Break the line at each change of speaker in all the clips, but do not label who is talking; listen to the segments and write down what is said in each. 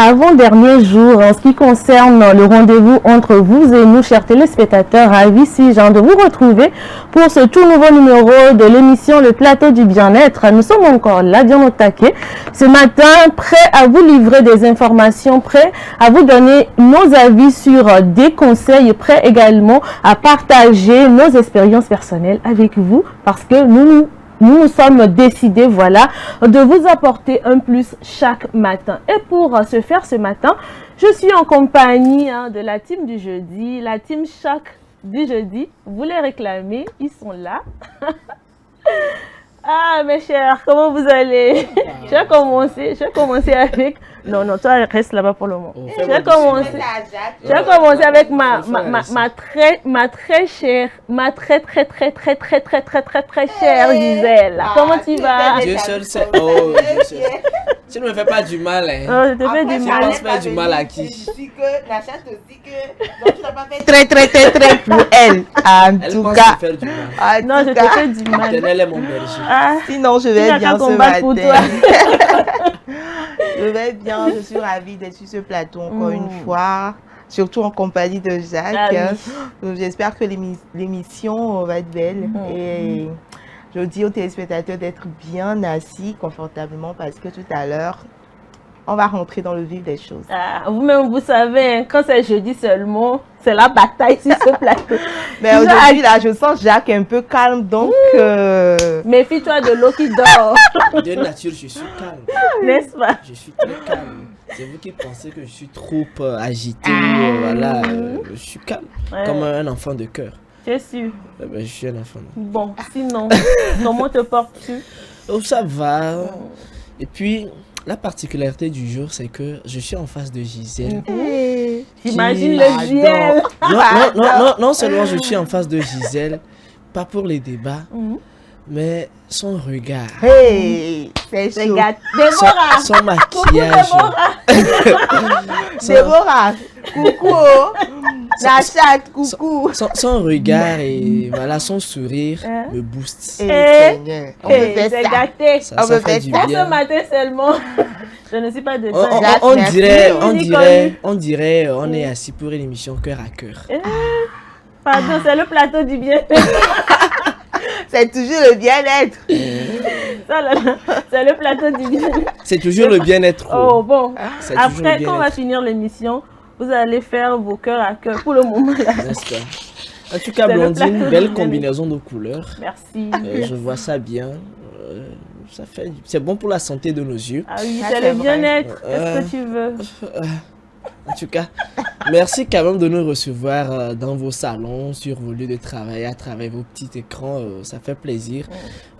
avant-dernier jour en ce qui concerne le rendez-vous entre vous et nous, chers téléspectateurs. Ravi si Jean de vous retrouver pour ce tout nouveau numéro de l'émission Le Plateau du Bien-être. Nous sommes encore là, bien au taquet. Ce matin, prêts à vous livrer des informations, prêts à vous donner nos avis sur des conseils, prêts également à partager nos expériences personnelles avec vous parce que nous sommes décidés, voilà, de vous apporter un plus chaque matin. Et pour ce faire ce matin, je suis en compagnie de la team du jeudi, la team chaque du jeudi. Vous les réclamez, ils sont là. Ah, mes chers, comment vous allez? Je vais commencer avec... Non, toi, reste là-bas pour le moment. Je vais commencer avec ma très chère, très chère Gisèle. Comment tu vas?
Dieu seul sait. Oh, Dieu seul. Tu ne me fais pas du mal, hein.
Oh, je te fais du mal.
Tu fais du mal à qui?
La chatte te dit que donc tu n'as pas fait très pour elle. En tout
pense
cas.
te faire du mal.
Non, je te fais du mal.
L'éternel est mon berger.
Ah,
Sinon, je vais bien ce
combattre pour
matin.
toi.
Je vais bien. Je suis ravie d'être sur ce plateau encore une fois. Surtout en compagnie de Jacques.
Ah oui.
Donc, j'espère que l'émission va être belle. Et je dis aux téléspectateurs d'être bien assis confortablement parce que tout à l'heure, on va rentrer dans le vif des choses.
Ah, vous-même, vous savez, hein, quand c'est jeudi seulement, c'est la bataille sur ce plateau.
Mais aujourd'hui, là, je sens Jacques un peu calme, donc...
Méfie-toi de l'eau qui dort,
De nature, je suis calme.
n'est-ce pas?
Je suis très calme. C'est vous qui pensez que je suis trop agité. Voilà, je suis calme.
Ouais.
Comme un enfant de cœur.
Je suis sûr.
Je suis un enfant.
Bon, sinon, comment te portes-tu?
Oh, ça va. Et puis, la particularité du jour, c'est que je suis en face de Gisèle.
J'imagine le ciel.
Non seulement je suis en face de Gisèle, pas pour les débats, mais son regard,
Hey, c'est chaud.
Regarde, Déborah.
son maquillage,
Déborah, coucou. La chatte, coucou.
son regard et voilà, son sourire me booste.
Seigneur, on me fait
C'est
ça.
gâté.
Ça
on me
fait
fait
du
ça.
Pour
bien.
ce matin seulement, je ne suis pas de
On,
ça.
on-
Jacques,
on
merci.
dirait,
Connu.
on est assis pour une émission cœur à cœur.
Pardon, c'est le plateau du bien.
C'est toujours le bien-être.
Ça, là, c'est le plateau du bien.
C'est toujours le bien-être.
Oh bon.
C'est toujours le
Après, quand on va
bien-être,
finir l'émission, vous allez faire vos cœurs à cœur. Pour le moment, là.
n'est-ce pas? En tout cas,
C'est le
Blondine,
plateau du
belle
bien-être.
combinaison de couleurs.
Merci.
Je vois ça bien. C'est bon pour la santé de nos yeux.
Ah oui,
Ça,
c'est
c'est
le
vrai.
bien-être. Est-ce que tu veux?
En tout cas, merci quand même de nous recevoir dans vos salons, sur vos lieux de travail, à travers vos petits écrans. Ça fait plaisir.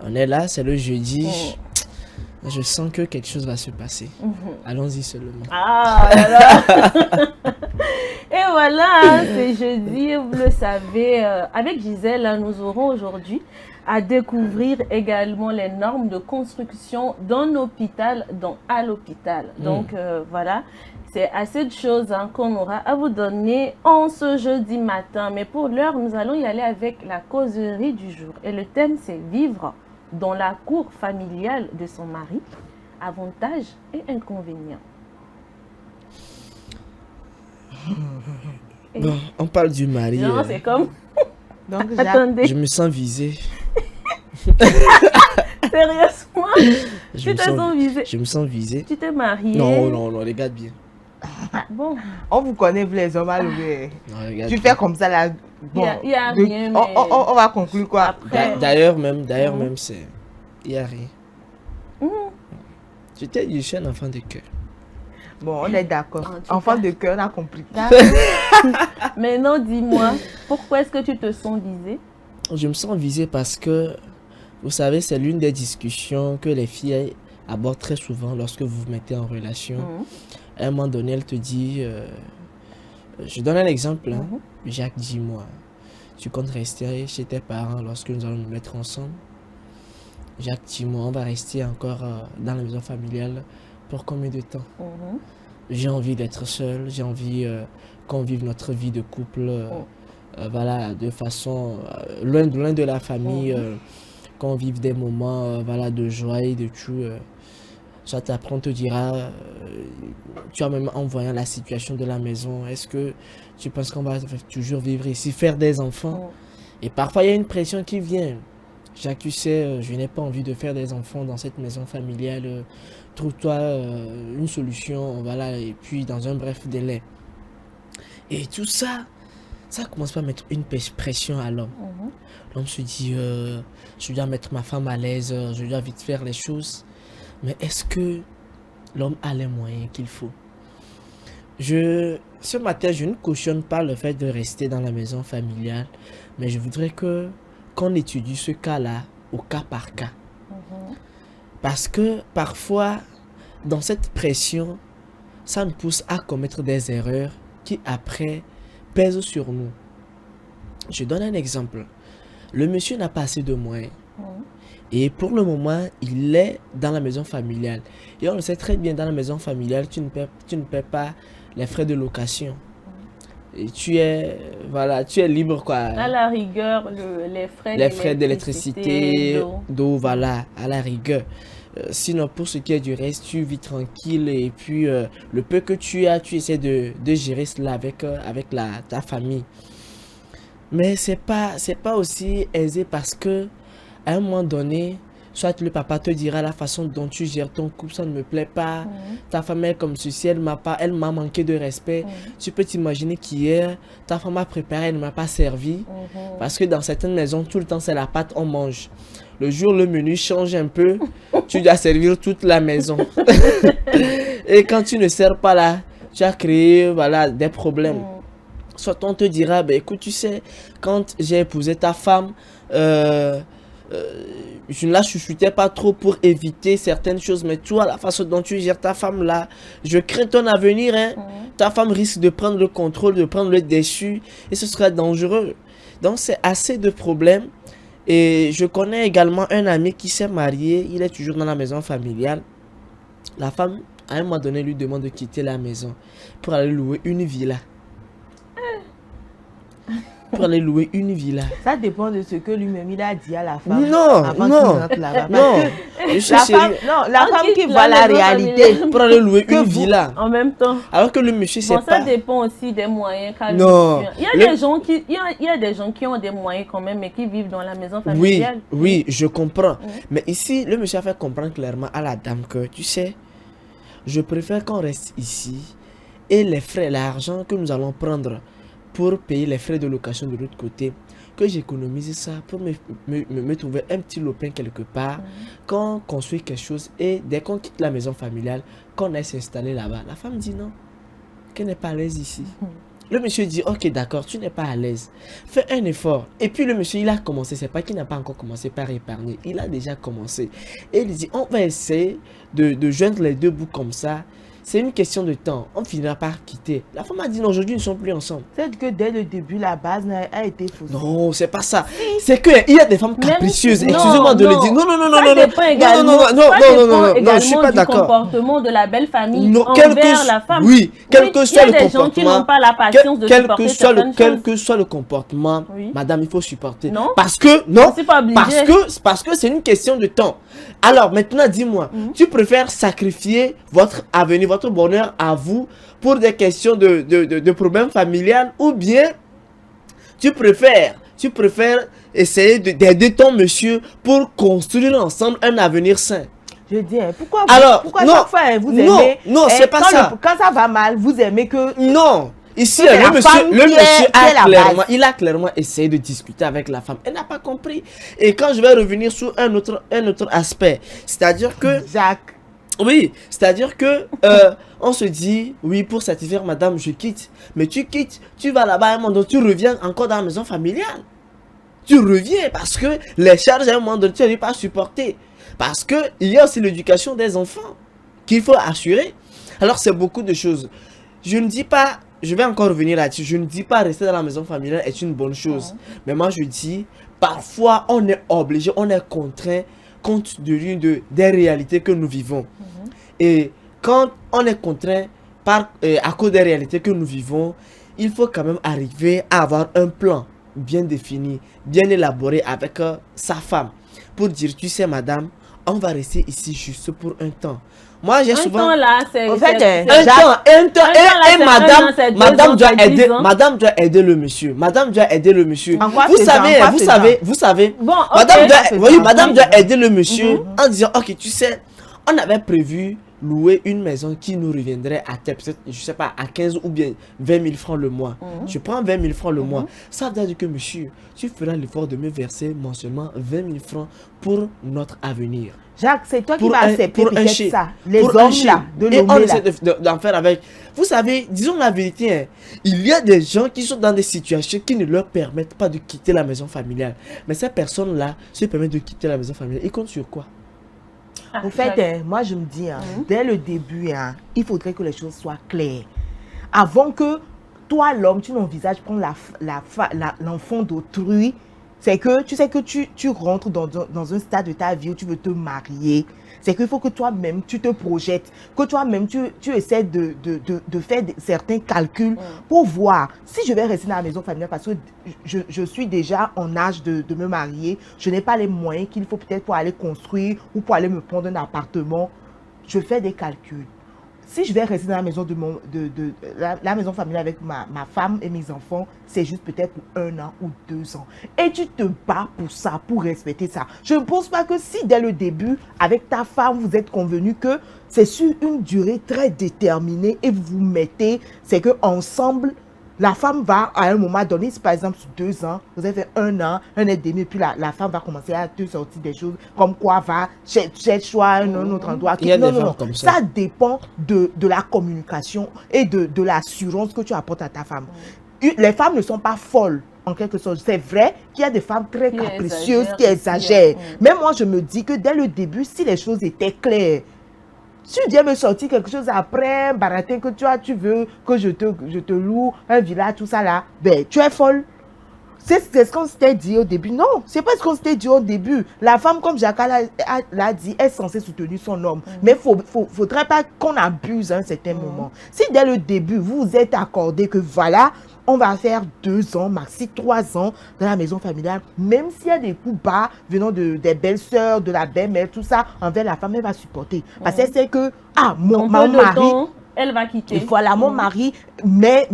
On est là, c'est le jeudi. Je sens que quelque chose va se passer. Allons-y seulement.
Ah là là. Et voilà, c'est jeudi, vous le savez. Avec Gisèle, là, nous aurons aujourd'hui à découvrir également les normes de construction d'un hôpital, à l'hôpital. Donc voilà, c'est assez de choses qu'on aura à vous donner en ce jeudi matin. Mais pour l'heure, nous allons y aller avec la causerie du jour. Et le thème, c'est vivre dans la cour familiale de son mari, avantages et inconvénients.
Bon, on parle du mari.
Non, c'est comme...
Donc, Jacques,
Attendez,
Je me sens visé.
sérieusement,
Je
tu
me
te
sens,
sens visé.
je me sens visé.
Tu t'es marié.
Non, regarde bien.
Bon,
on vous connaît, vous les hommes, alors,
Non, regarde
tu
bien.
fais comme ça, là. Bon,
Il y a
de-
rien,
on,
mais-
on va conclure quoi?
après...
D'ailleurs même, c'est... Il n'y a rien. Je suis un enfant de cœur.
Bon, on est d'accord.
En tout
Enfant
cas.
de cœur, on a compris.
Maintenant, dis-moi, pourquoi est-ce que tu te sens visé?
Je me sens visé parce que, vous savez, c'est l'une des discussions que les filles abordent très souvent lorsque vous vous mettez en relation. À un moment donné, elle te dit... je donne un exemple. Hein. Jacques, dis-moi, tu comptes rester chez tes parents lorsque nous allons nous mettre ensemble? Jacques, dis-moi, on va rester encore dans la maison familiale pour combien de temps? J'ai envie d'être seul, j'ai envie qu'on vive notre vie de couple voilà, de façon loin de la famille, qu'on vive des moments voilà, de joie et de tout. Soit après, on te dira, tu as même en voyant la situation de la maison, est-ce que tu penses qu'on va toujours vivre ici, faire des enfants? Et parfois, il y a une pression qui vient. Jacques, tu sais, je n'ai pas envie de faire des enfants dans cette maison familiale. Trouve-toi une solution, voilà, et puis dans un bref délai. Et tout ça, ça commence par mettre une pression à l'homme. L'homme se dit, je dois mettre ma femme à l'aise, je dois vite faire les choses. Mais est-ce que l'homme a les moyens qu'il faut? Ce matin, je ne cautionne pas le fait de rester dans la maison familiale, mais je voudrais qu'on étudie ce cas-là au cas par cas. Parce que parfois, dans cette pression, ça nous pousse à commettre des erreurs qui après pèsent sur nous. Je donne un exemple. Le monsieur n'a pas assez de moyens. Et pour le moment, il est dans la maison familiale. Et on le sait très bien, dans la maison familiale, tu ne paies pas les frais de location. Et tu es libre, quoi.
À la rigueur, les frais
d'électricité, d'eau, voilà, à la rigueur. Sinon, pour ce qui est du reste, tu vis tranquille et puis le peu que tu as, tu essaies de gérer cela avec ta famille. Mais c'est pas aussi aisé parce que à un moment donné, soit le papa te dira la façon dont tu gères ton couple, ça ne me plaît pas. Ta femme est comme ceci, elle m'a manqué de respect. Tu peux t'imaginer qu'hier, ta femme a préparé, elle ne m'a pas servi. Parce que dans certaines maisons, tout le temps, c'est la pâte, on mange. Le jour, le menu change un peu, tu dois servir toute la maison. Et quand tu ne sers pas là, tu as créé des problèmes. Soit on te dira, écoute, tu sais, quand j'ai épousé ta femme, je ne la chouchoutais pas trop pour éviter certaines choses, mais toi, la façon dont tu gères ta femme là, je crains ton avenir, hein. Ta femme risque de prendre le contrôle, de prendre le dessus, et ce sera dangereux. Donc c'est assez de problèmes. Et je connais également un ami qui s'est marié, il est toujours dans la maison familiale. La femme, à un moment donné, lui demande de quitter la maison pour aller louer une villa. Pour aller louer une villa.
Ça dépend de ce que lui-même il a dit à la femme.
Non.
La femme qui voit la réalité.
Pour aller louer une villa.
En même temps.
Alors que le monsieur, c'est pas...
Ça dépend aussi des moyens qu'a le monsieur. Il y a des gens qui ont des moyens quand même, mais qui vivent dans la maison familiale.
Oui, je comprends. Mais ici, le monsieur a fait comprendre clairement à la dame que, tu sais, je préfère qu'on reste ici et les frais, l'argent que nous allons prendre pour payer les frais de location de l'autre côté, que j'économise ça pour me trouver un petit lopin quelque part, qu'on construit quelque chose et dès qu'on quitte la maison familiale, qu'on aille s'installer là-bas. La femme dit non, qu'elle n'est pas à l'aise ici. Le monsieur dit, ok, d'accord, tu n'es pas à l'aise. Fais un effort. Et puis le monsieur, il a commencé. C'est pas qu'il n'a pas encore commencé par épargner. Il a déjà commencé. Et il dit, on va essayer de joindre les deux bouts comme ça. C'est une question de temps. On finira par quitter. La femme a dit non, aujourd'hui, ils ne sont plus ensemble.
C'est que dès le début, la base a été faussée.
Non, c'est pas ça. C'est qu'il y a des femmes capricieuses. Excusez-moi de le dire. Non, je suis pas d'accord.
Comportement de la belle famille envers la femme.
Oui, quel que soit le comportement. Il y a des gens
qui n'ont pas la patience de supporter certaines choses.
Quel que soit le comportement, madame, il faut supporter.
Non.
Parce que c'est une question de temps. Alors maintenant, dis-moi, tu préfères sacrifier votre avenir, votre bonheur à vous pour des questions de problèmes familiales, ou bien tu préfères essayer d'aider ton monsieur pour construire ensemble un avenir sain?
Je dis, pourquoi chaque fois vous aimez?
Non, c'est pas ça.
Quand ça va mal, vous aimez que...
Non. Ici, le monsieur a clairement essayé de discuter avec la femme. Elle n'a pas compris. Et quand je vais revenir sur un autre aspect, c'est-à-dire que...
Jacques.
Oui, c'est-à-dire que on se dit, oui, pour satisfaire madame, je quitte. Mais tu quittes, tu vas là-bas à un moment donné, tu reviens encore dans la maison familiale. Tu reviens parce que les charges à un moment donné, tu n'arrives pas à supporter. Parce qu'il y a aussi l'éducation des enfants qu'il faut assurer. Alors, c'est beaucoup de choses. Je ne dis pas... Je vais encore revenir là-dessus. Je ne dis pas rester dans la maison familiale est une bonne chose. Mais moi, je dis, parfois, on est obligé, on est contraint compte tenu des réalités que nous vivons. Et quand on est contraint à cause des réalités que nous vivons, il faut quand même arriver à avoir un plan bien défini, bien élaboré avec sa femme. Pour dire, tu sais, madame, on va rester ici juste pour un temps. Moi, j'ai
Un
souvent...
temps là, c'est...
En fait,
Un temps,
là,
et
c'est
madame,
un an, c'est 2
madame
ans,
doit
c'est 10
aider,
ans.
madame doit aider le monsieur. Madame doit aider le monsieur.
En quoi
Vous
c'est ça,
savez,
en quoi
vous
c'est
savez,
ça?
vous savez.
Bon, ok.
Madame doit,
c'est
oui,
ça.
madame
Oui.
doit aider le monsieur en disant, ok, tu sais, on avait prévu louer une maison qui nous reviendrait à peut-être, je sais pas, à 15 ou bien 20 000 francs le mois. Je prends 20 000 francs le mois. Ça veut dire que monsieur, tu feras l'effort de me verser mensuellement 20 000 francs pour notre avenir.
Jacques, c'est toi qui
Pour
vas
un-
accepter
pour un
peut-être
chien.
ça. Les
Pour un
hommes
chien.
là, de
Et on
l'homme là.
essaie d'en faire avec. Vous savez, disons la vérité, hein, il y a des gens qui sont dans des situations qui ne leur permettent pas de quitter la maison familiale. Mais ces personnes-là se permettent de quitter la maison familiale. Ils comptent sur quoi?
Ah,
Au fait, moi je me dis, dès le début, il faudrait que les choses soient claires. Avant que toi, l'homme, tu n'envisages prendre l'enfant d'autrui, c'est que tu sais que tu rentres dans un stade de ta vie où tu veux te marier. C'est qu'il faut que toi-même, tu te projettes, que toi-même, tu essaies de faire certains calculs pour voir si je vais rester dans la maison familiale parce que je suis déjà en âge de me marier, je n'ai pas les moyens qu'il faut peut-être pour aller construire ou pour aller me prendre un appartement. Je fais des calculs. Si je vais rester dans la maison, la maison familiale avec ma femme et mes enfants, c'est juste peut-être pour 1 an ou 2 ans. Et tu te bats pour ça, pour respecter ça. Je ne pense pas que si dès le début, avec ta femme, vous êtes convenu que c'est sur une durée très déterminée et vous vous mettez, c'est que ensemble, la femme va, à un moment donné, si par exemple sur 2 ans, vous avez fait 1 an, 1 an et demi, puis la femme va commencer à te sortir des choses comme quoi va chercher un autre endroit.
Il y a
Non,
des
non,
femmes
non.
comme ça.
Ça dépend de la communication et de l'assurance que tu apportes à ta femme. Les femmes ne sont pas folles. En quelque sorte, c'est vrai qu'il y a des femmes très capricieuses qui exagèrent. Mais moi, je me dis que dès le début, si les choses étaient claires, si tu viens me sortir quelque chose après, baratin que tu veux que je te loue un village, tout ça là, ben tu es folle. C'est ce qu'on s'était dit au début. Non, c'est pas ce qu'on s'était dit au début. La femme, comme Jacques l'a dit, est censée soutenir son homme. Mais faudrait pas qu'on abuse à un certain moment. Si dès le début, vous vous êtes accordé que voilà, on va faire 2 ans, maxi 3 ans dans la maison familiale, même s'il y a des coups bas venant des belles-sœurs, de la belle-mère, tout ça, envers la femme, elle va supporter. Parce qu'elle sait que, mon mari...
Elle va quitter.
Et voilà, mon mari met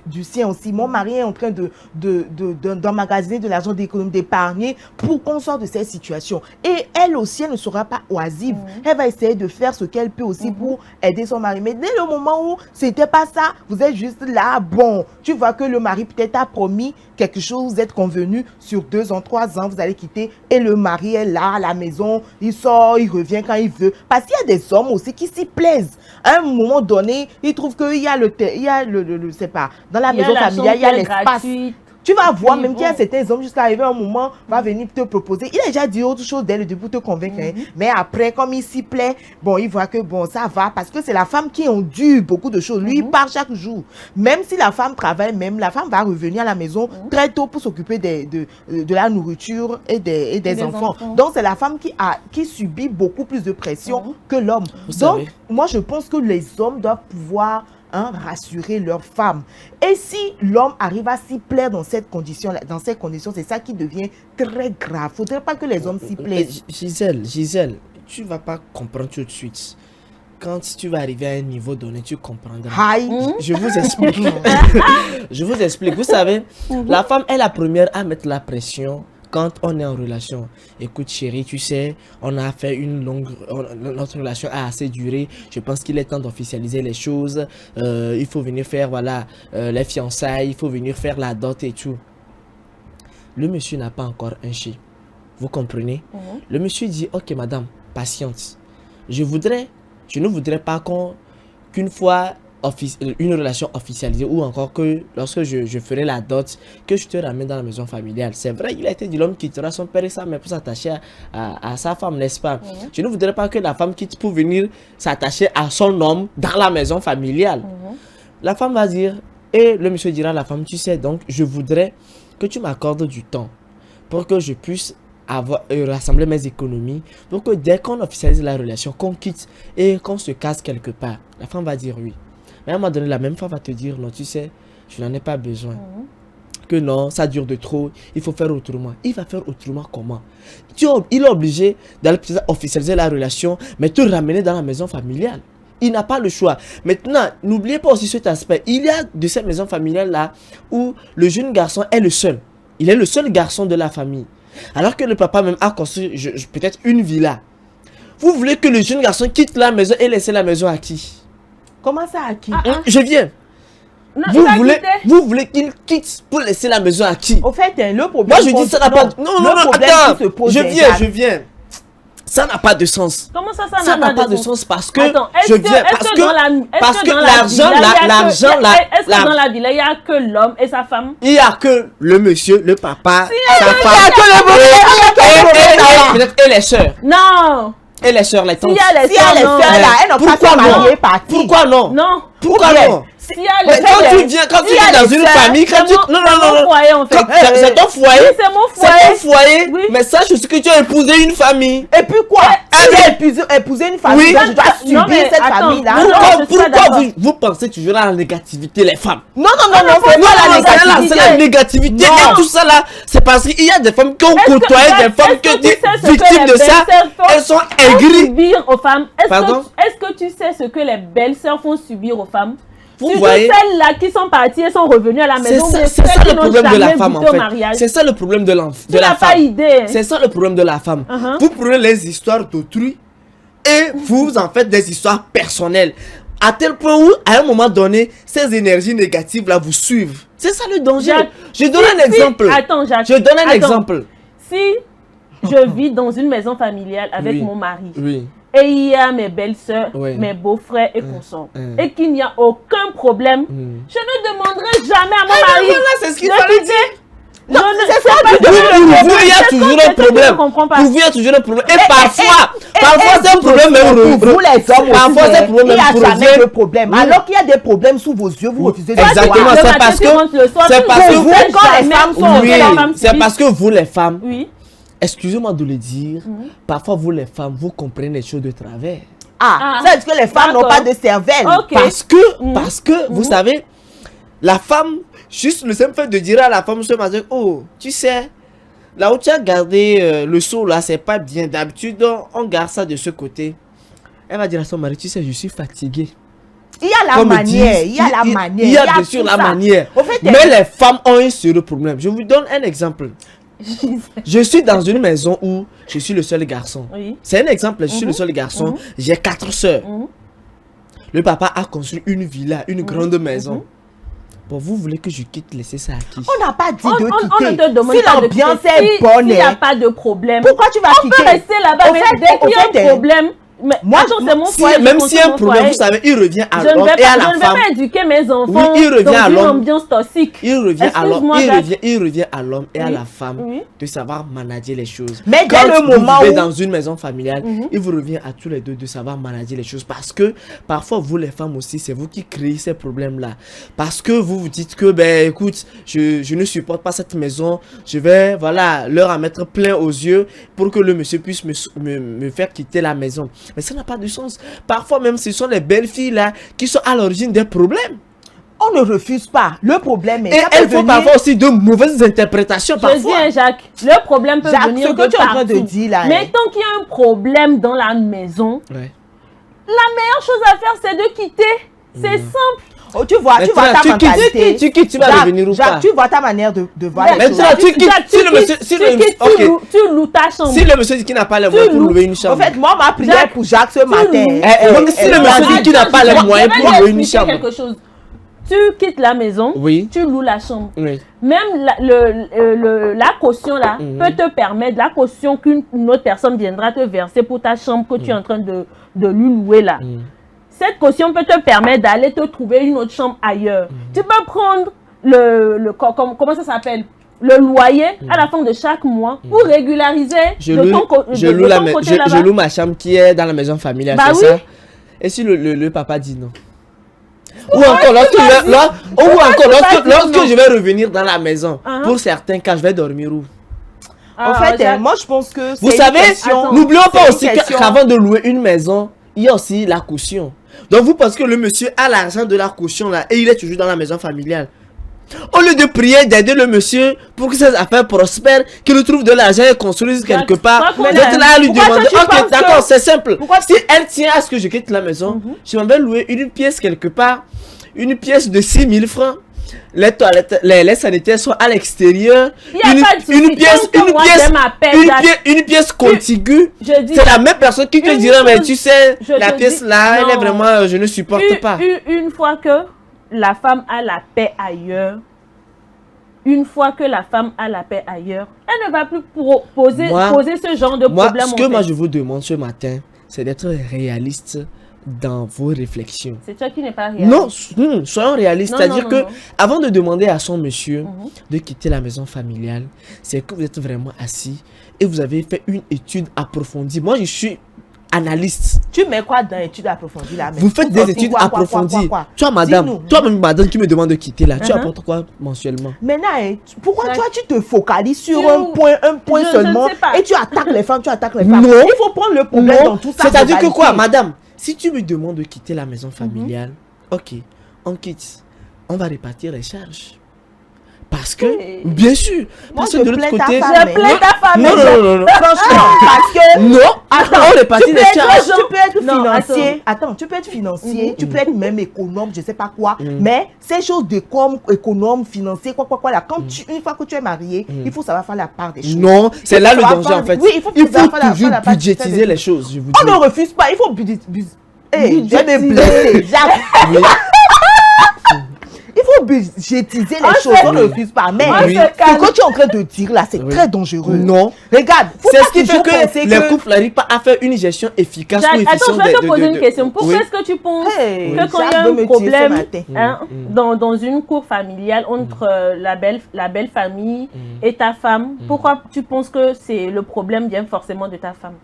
du sien aussi. Mon mari est en train d'emmagasiner de l'argent d'épargner pour qu'on sorte de cette situation. Et elle aussi, elle ne sera pas oisive. Elle va essayer de faire ce qu'elle peut aussi pour aider son mari. Mais dès le moment où c'était pas ça, vous êtes juste là, bon, tu vois que le mari peut-être a promis quelque chose, vous êtes convenus sur 2 ans, 3 ans, vous allez quitter. Et le mari est là à la maison, il sort, il revient quand il veut. Parce qu'il y a des hommes aussi qui s'y plaisent. À un moment donné, ils trouvent qu'il y a c'est pas, dans la maison familiale, il y a l'espace. Tu vas voir même qu'il y a certains hommes jusqu'à arriver un moment, va venir te proposer. Il a déjà dit autre chose dès le début pour te convaincre. Mais après, comme il s'y plaît, bon, il voit que bon, ça va. Parce que c'est la femme qui endure beaucoup de choses. Lui, il part chaque jour. Même si la femme travaille, même la femme va revenir à la maison très tôt pour s'occuper de la nourriture et des enfants. Donc, c'est la femme qui subit beaucoup plus de pression que l'homme. Donc, moi, je pense que les hommes doivent pouvoir rassurer leur femme. Et si l'homme arrive à s'y plaire dans cette condition, c'est ça qui devient très grave. Faudrait pas que les hommes s'y plaisent.
Gisèle, tu vas pas comprendre tout de suite. Quand tu vas arriver à un niveau donné, tu comprendras. Je vous explique. Je vous explique. Vous savez, la femme est la première à mettre la pression quand on est en relation. Écoute chérie, tu sais, on a fait notre relation a assez duré. Je pense qu'il est temps d'officialiser les choses. Il faut venir faire, voilà, les fiançailles. Il faut venir faire la dot et tout. Le monsieur n'a pas encore un chien. Vous comprenez? Le monsieur dit, ok madame, patiente. Je ne voudrais pas qu'une fois une relation officialisée ou encore que lorsque je ferai la dot, que je te ramène dans la maison familiale. C'est vrai, il a été dit l'homme quittera son père et sa mère pour s'attacher à sa femme, n'est-ce pas? Je ne voudrais pas que la femme quitte pour venir s'attacher à son homme dans la maison familiale. La femme va dire, et le monsieur dira à la femme, tu sais, donc je voudrais que tu m'accordes du temps pour que je puisse rassembler mes économies, pour que dès qu'on officialise la relation, qu'on quitte et qu'on se casse quelque part. La femme va dire oui. Mais à un moment donné, la même femme va te dire, non, tu sais, je n'en ai pas besoin. que non, ça dure de trop, il faut faire autrement. Il va faire autrement comment? Il est obligé d'aller officialiser la relation, mais te ramener dans la maison familiale. Il n'a pas le choix. Maintenant, n'oubliez pas aussi cet aspect. Il y a de ces maisons familiales-là où le jeune garçon est le seul. Il est le seul garçon de la famille. Alors que le papa même a construit peut-être une villa. Vous voulez que le jeune garçon quitte la maison et laisse la maison à qui?
Comment ça à qui?
Je viens.
Non,
Vous voulez qu'il quitte pour laisser la maison à qui?
Au fait, le problème...
Moi, je dis ça n'a pas... Non, attends. Je viens. Ça n'a pas de sens.
Comment ça
n'a pas de sens parce que
Attends,
je viens parce que l'argent
est-ce que dans la villa il y a que l'homme et sa femme?
Il y a que le monsieur, le papa, sa femme. Et les sœurs.
Non.
Et les sœurs, les tantes.
Si il y a les sœurs là, elles n'ont pas été mariées par qui?
Pourquoi non?
Non.
Pourquoi non? Quand tu viens dans une famille, non, c'est ton foyer.
Oui, c'est mon foyer.
C'est ton foyer.
Oui.
Mais sache aussi que tu as épousé une famille.
Et puis quoi? Si j'ai épousé une famille, je dois subir cette famille-là.
Pourquoi vous pensez toujours à la négativité, les femmes?
Non, c'est pas la négativité.
C'est la négativité. Et tout ça là, c'est parce qu'il y a des femmes qui ont côtoyé des femmes qui ont été victimes de ça. Elles sont aigries.
Subir aux femmes.
Pardon?
Est-ce que tu sais ce que les belles-sœurs font subir aux femmes?
Vous voyez,
celles-là qui sont parties et sont revenues à la maison.
C'est ça le problème de la femme en fait. C'est ça le problème de la femme. C'est ça le problème de la femme. Vous prenez les histoires d'autrui et vous en faites des histoires personnelles. À tel point où, à un moment donné, ces énergies négatives là vous suivent. C'est ça le danger. Je donne un exemple.
Attends, Jacques.
Je donne un exemple.
Si je vis dans une maison familiale avec mon mari.
Oui.
Et il y a mes belles-sœurs, mes beaux-frères et consorts. Et qu'il n'y a aucun problème, je ne demanderai jamais à mon mari.
Voilà, c'est ce qu'il fallait dire.
Il y
a toujours un problème. Pour vous, il y a toujours un problème. Et parfois c'est un problème même
pour vous les hommes.
Parfois c'est un problème
il n'y a jamais de problème. Alors qu'il y a des problèmes sous vos yeux, vous refusez de voir.
Exactement, c'est parce que
vous, quand les femmes sont...
C'est parce que vous les femmes... Excusez-moi de le dire, parfois vous les femmes, vous comprenez les choses de travers.
C'est que les femmes n'ont pas de cervelle.
Parce que vous savez, la femme, juste le simple fait de dire à la femme ce matin, oh, tu sais, là où tu as gardé le seau là, c'est pas bien. D'habitude, on garde ça de ce côté. Elle va dire à son mari, tu sais, je suis fatiguée.
Il y a la manière, il y a la manière.
Il y a bien sûr la manière. Mais les femmes ont un sérieux problème. Je vous donne un exemple. Je suis dans une maison où je suis le seul garçon. C'est un exemple, je suis le seul garçon. J'ai 4 sœurs. Le papa a construit une villa, une grande maison. Bon, vous voulez que je quitte, laisser ça à qui?
On n'a pas dit de quitter.
On ne te demande
si
pas
l'ambiance est bonne,
il n'y a pas de problème.
Pourquoi tu vas quitter?
On peut rester là-bas, mais dès qu'il y a un problème... Mais moi, c'est mon foyer.
Même s'il y a un problème, vous savez, il revient à l'homme et à la femme.
Je ne vais pas éduquer mes enfants
dans
une ambiance toxique.
Il revient à l'homme et à la femme de savoir manager les choses.
Mais dès le moment
où vous vivez dans une maison familiale, il vous revient à tous les deux de savoir manager les choses. Parce que parfois, vous les femmes aussi, c'est vous qui créez ces problèmes-là. Parce que vous vous dites que, ben écoute, je ne supporte pas cette maison. Je vais, voilà, leur en mettre plein aux yeux pour que le monsieur puisse me faire quitter la maison. Mais ça n'a pas de sens. Parfois même, ce sont les belles filles là qui sont à l'origine des problèmes.
On ne refuse pas. Le problème est...
Et elles font parfois aussi de mauvaises interprétations.
Je dis, Jacques, le problème peut venir de partout.
Ce que tu es en train de dire là...
Mais tant qu'il y a un problème dans la maison, la meilleure chose à faire, c'est de quitter. C'est simple.
Oh, tu vois ta mentalité.
Tu quittes, tu vas revenir ou pas?
Tu vois ta manière de voir les choses.
Maintenant, tu quittes.
Tu loues ta chambre.
Si le monsieur dit qu'il n'a pas les moyens pour louer une chambre.
En fait, moi, ma prière pour Jacques ce matin.
Donc, si le monsieur dit qu'il n'a pas les moyens pour louer une chambre.
Tu quittes la maison, tu loues la chambre. Même la caution là peut te permettre, la caution qu'une autre personne viendra te verser pour ta chambre que tu es en train de lui louer là. Cette caution peut te permettre d'aller te trouver une autre chambre ailleurs. Tu peux prendre comment ça s'appelle, le loyer à la fin de chaque mois pour régulariser
je loue ma chambre qui est dans la maison familiale, c'est ça? Et si le papa dit non? Ou encore, lorsque je vais revenir dans la maison, pour certains cas, je vais dormir où?
En fait, moi je pense que
vous savez, n'oublions pas aussi qu'avant de louer une maison, il y a aussi la caution. Donc vous pensez que le monsieur a l'argent de la caution là et il est toujours dans la maison familiale. Au lieu de prier, d'aider le monsieur pour que ses affaires prospèrent, qu'il trouve de l'argent et construise quelque part, vous êtes là à lui demander, ok, d'accord, c'est simple. Si elle tient à ce que je quitte la maison, je m'en vais louer une pièce quelque part, une pièce de 6 000 francs. Les toilettes, les sanitaires sont à l'extérieur. Une pièce contiguë. C'est la même personne qui te dira, mais tu sais, la pièce là, elle est vraiment, je ne supporte pas.
Une fois que la femme a la paix ailleurs, elle ne va plus poser ce genre de problème.
Ce que moi je vous demande ce matin, c'est d'être réaliste dans vos réflexions.
C'est toi qui n'es pas réaliste.
Non, soyons réalistes. C'est-à-dire que avant de demander à son monsieur de quitter la maison familiale, c'est que vous êtes vraiment assis et vous avez fait une étude approfondie. Moi, je suis analyste.
Tu mets quoi dans l'étude approfondie là?
Vous faites des études approfondies. Toi, madame, toi-même, madame, qui me demande de quitter là, tu apportes quoi mensuellement?
Maintenant, pourquoi toi, tu te focalises sur un point seulement et tu attaques les femmes,
Non.
Il faut prendre le problème dans tout ça.
C'est-à-dire que quoi, madame? Si tu me demandes de quitter la maison familiale, ok, on quitte. On va répartir les charges. Parce que, bien sûr, parce que de l'autre côté...
Je plains ta femme.
Non.
Franchement, parce que...
Non,
attends,
on répartit les charges.
Tu peux être financier. Attends, tu peux être financier, tu peux être même économe, je sais pas quoi. Mais ces choses de comme économe, financier, quoi, là, quand une fois que tu es marié, il faut savoir faire la part des choses.
Non, c'est là le danger en fait.
Oui, il faut
toujours budgétiser les choses, je vous dis.
On ne refuse pas, il faut budgétiser. J'ai blessé, il faut budgétiser les choses, on ne refuse pas. Mais ce que tu es en train de dire là, c'est très dangereux.
Non.
Regarde,
c'est ce qui fait que les couples n'arrivent pas à faire une gestion efficace ou efficiente.
Attends, je vais te poser une question. Pourquoi est-ce que tu penses que quand il y a un problème dans une cour familiale entre la belle famille et ta femme, pourquoi tu penses que le problème vient forcément de ta femme?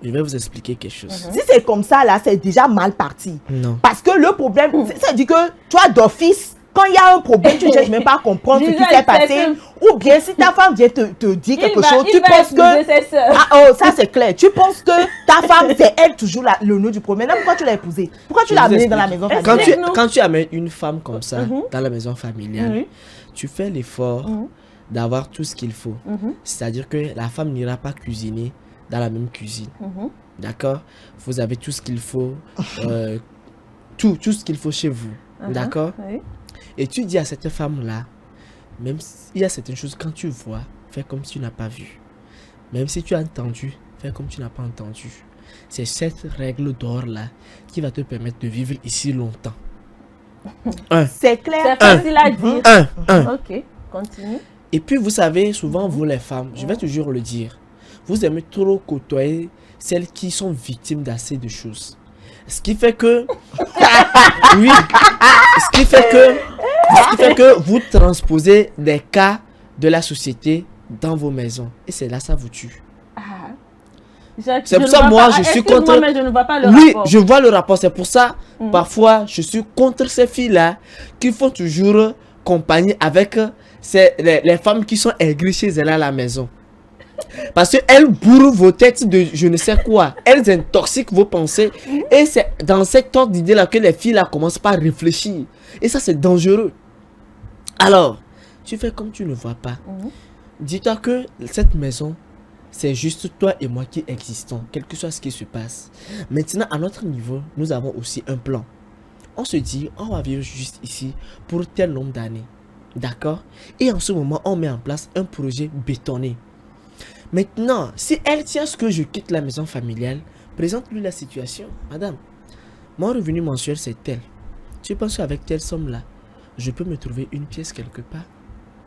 Je vais vous expliquer quelque chose.
Si c'est comme ça, là, c'est déjà mal parti.
Non.
Parce que le problème, c'est-à-dire que toi, d'office, quand il y a un problème, tu ne cherches même pas à comprendre ce qui s'est passé. Ou bien, si ta femme vient te dire quelque chose, tu penses que... ça, c'est clair. Tu penses que ta femme, c'est elle toujours le nœud du problème. Maintenant, pourquoi tu l'as épousée? Pourquoi tu l'as amenée dans la maison familiale?
Quand tu amènes une femme comme ça dans la maison familiale, tu fais l'effort d'avoir tout ce qu'il faut. C'est-à-dire que la femme n'ira pas cuisiner dans la même cuisine. D'accord? Vous avez tout ce qu'il faut, tout ce qu'il faut chez vous. D'accord? Et tu dis à cette femme-là, même s'il y a certaines choses, quand tu vois, fais comme si tu n'as pas vu. Même si tu as entendu, fais comme tu n'as pas entendu. C'est cette règle d'or-là qui va te permettre de vivre ici longtemps.
C'est clair.
C'est facile à dire. Ok, continue.
Et puis, vous savez, souvent, vous les femmes, je vais toujours le dire, vous aimez trop côtoyer celles qui sont victimes d'assez de choses. Ce qui fait que... oui. Ce qui fait que vous transposez des cas de la société dans vos maisons. Et c'est là, ça vous tue. C'est pour ça, moi, je suis contre...
Mais je ne vois pas le
rapport.
Oui,
je vois le rapport. C'est pour ça, parfois, je suis contre ces filles-là qui font toujours compagnie avec les femmes qui sont aigries chez elles à la maison. Parce qu'elles bourrent vos têtes de je ne sais quoi. Elles intoxiquent vos pensées. Et c'est dans cet ordre d'idée-là que les filles là commencent pas à réfléchir. Et ça, c'est dangereux. Alors, tu fais comme tu ne vois pas. Dis-toi que cette maison, c'est juste toi et moi qui existons, quel que soit ce qui se passe. Maintenant, à notre niveau, nous avons aussi un plan. On se dit, on va vivre juste ici pour tel nombre d'années. D'accord? Et en ce moment, on met en place un projet bétonné. Maintenant, si elle tient ce que je quitte la maison familiale, présente-lui la situation. Madame, mon revenu mensuel c'est tel. Tu penses qu'avec telle somme-là, je peux me trouver une pièce quelque part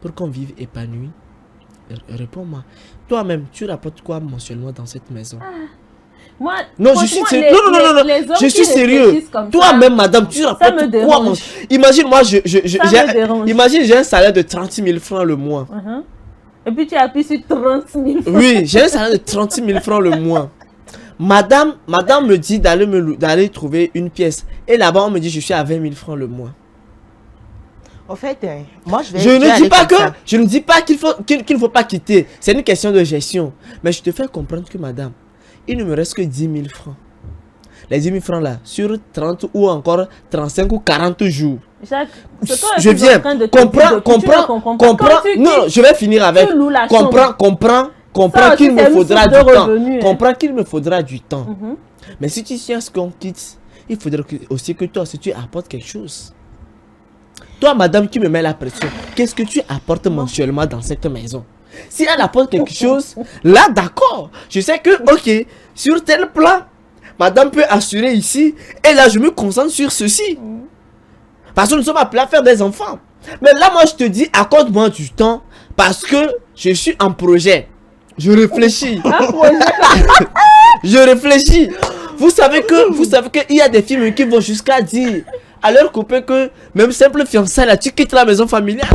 pour qu'on vive épanoui? Réponds-moi. Toi-même, tu rapportes quoi mensuellement dans cette maison?
Moi,
non, je suis sérieux. Non. Je suis sérieux. Toi-même, madame, tu rapportes quoi mensuellement? Imagine, moi, imagine, j'ai un salaire de 30 000 francs le mois.
Et puis tu appuies sur 30 000 francs.
Oui, j'ai un salaire de 30 000 francs le mois. Madame me dit d'aller trouver une pièce. Et là-bas, on me dit je suis à 20 000 francs le mois.
En fait, moi
je ne dis pas qu'il ne faut pas quitter. C'est une question de gestion. Mais je te fais comprendre que madame, il ne me reste que 10 000 francs. Les 10 000 francs là, sur 30 ou encore 35 ou 40 jours.
Jacques,
Je viens. Comprends. Non, je vais finir avec. Comprends qu'il me faudra du temps. Comprends qu'il me faudra du temps. Mais si tu cherches qu'on quitte, il faudrait aussi que toi, si tu apportes quelque chose. Toi, madame, qui me met la pression, qu'est-ce que tu apportes mensuellement dans cette maison? Si elle apporte quelque chose, là, d'accord. Je sais que, ok, sur tel plan, madame peut assurer ici, et là, je me concentre sur ceci. Parce que nous sommes appelés à faire des enfants. Mais là, moi, je te dis, accorde-moi du temps, parce que je suis en projet. Je réfléchis. Je réfléchis. Vous savez qu'il y a des filles qui vont jusqu'à dire à leur copain que même simple fiançailles là, tu quittes la maison familiale.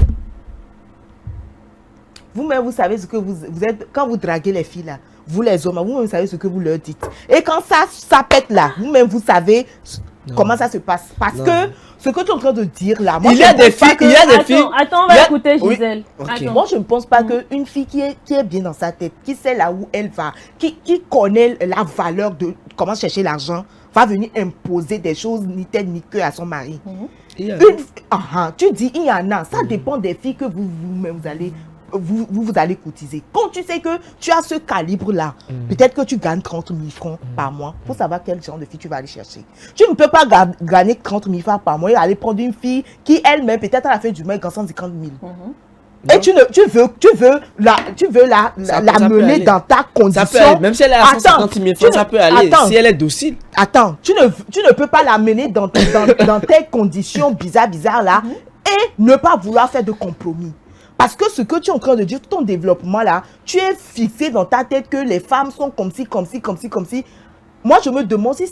Vous-même, vous savez ce que vous êtes, quand vous draguez les filles là, vous les hommes, vous-même, vous savez ce que vous leur dites. Et quand ça pète là, vous-même, vous savez comment ça se passe. Parce que ce que tu es en train de dire là, moi,
il y a des filles,
Attends, on va écouter Gisèle.
Oui. Okay.
Moi, je ne pense pas qu'une fille qui est bien dans sa tête, qui sait là où elle va, qui connaît la valeur de comment chercher l'argent, va venir imposer des choses ni telle ni queue à son mari. Tu dis, il y en a. Ça dépend des filles que vous-même vous allez cotiser. Quand tu sais que tu as ce calibre-là, peut-être que tu gagnes 30 000 francs par mois pour savoir quel genre de fille tu vas aller chercher. Tu ne peux pas gagner 30 000 francs par mois et aller prendre une fille qui elle-même, peut-être à la fin du mois, gagne 150 000. Et tu veux la mener dans ta condition.
Ça peut aller. Même si elle est à 150 000 francs, ça peut aller. Si elle est docile.
Attends, tu ne peux pas la mener dans tes conditions bizarres là et ne pas vouloir faire de compromis. Parce que ce que tu es en train de dire, ton développement là, tu es fixé dans ta tête que les femmes sont comme ci. Moi, je me demande si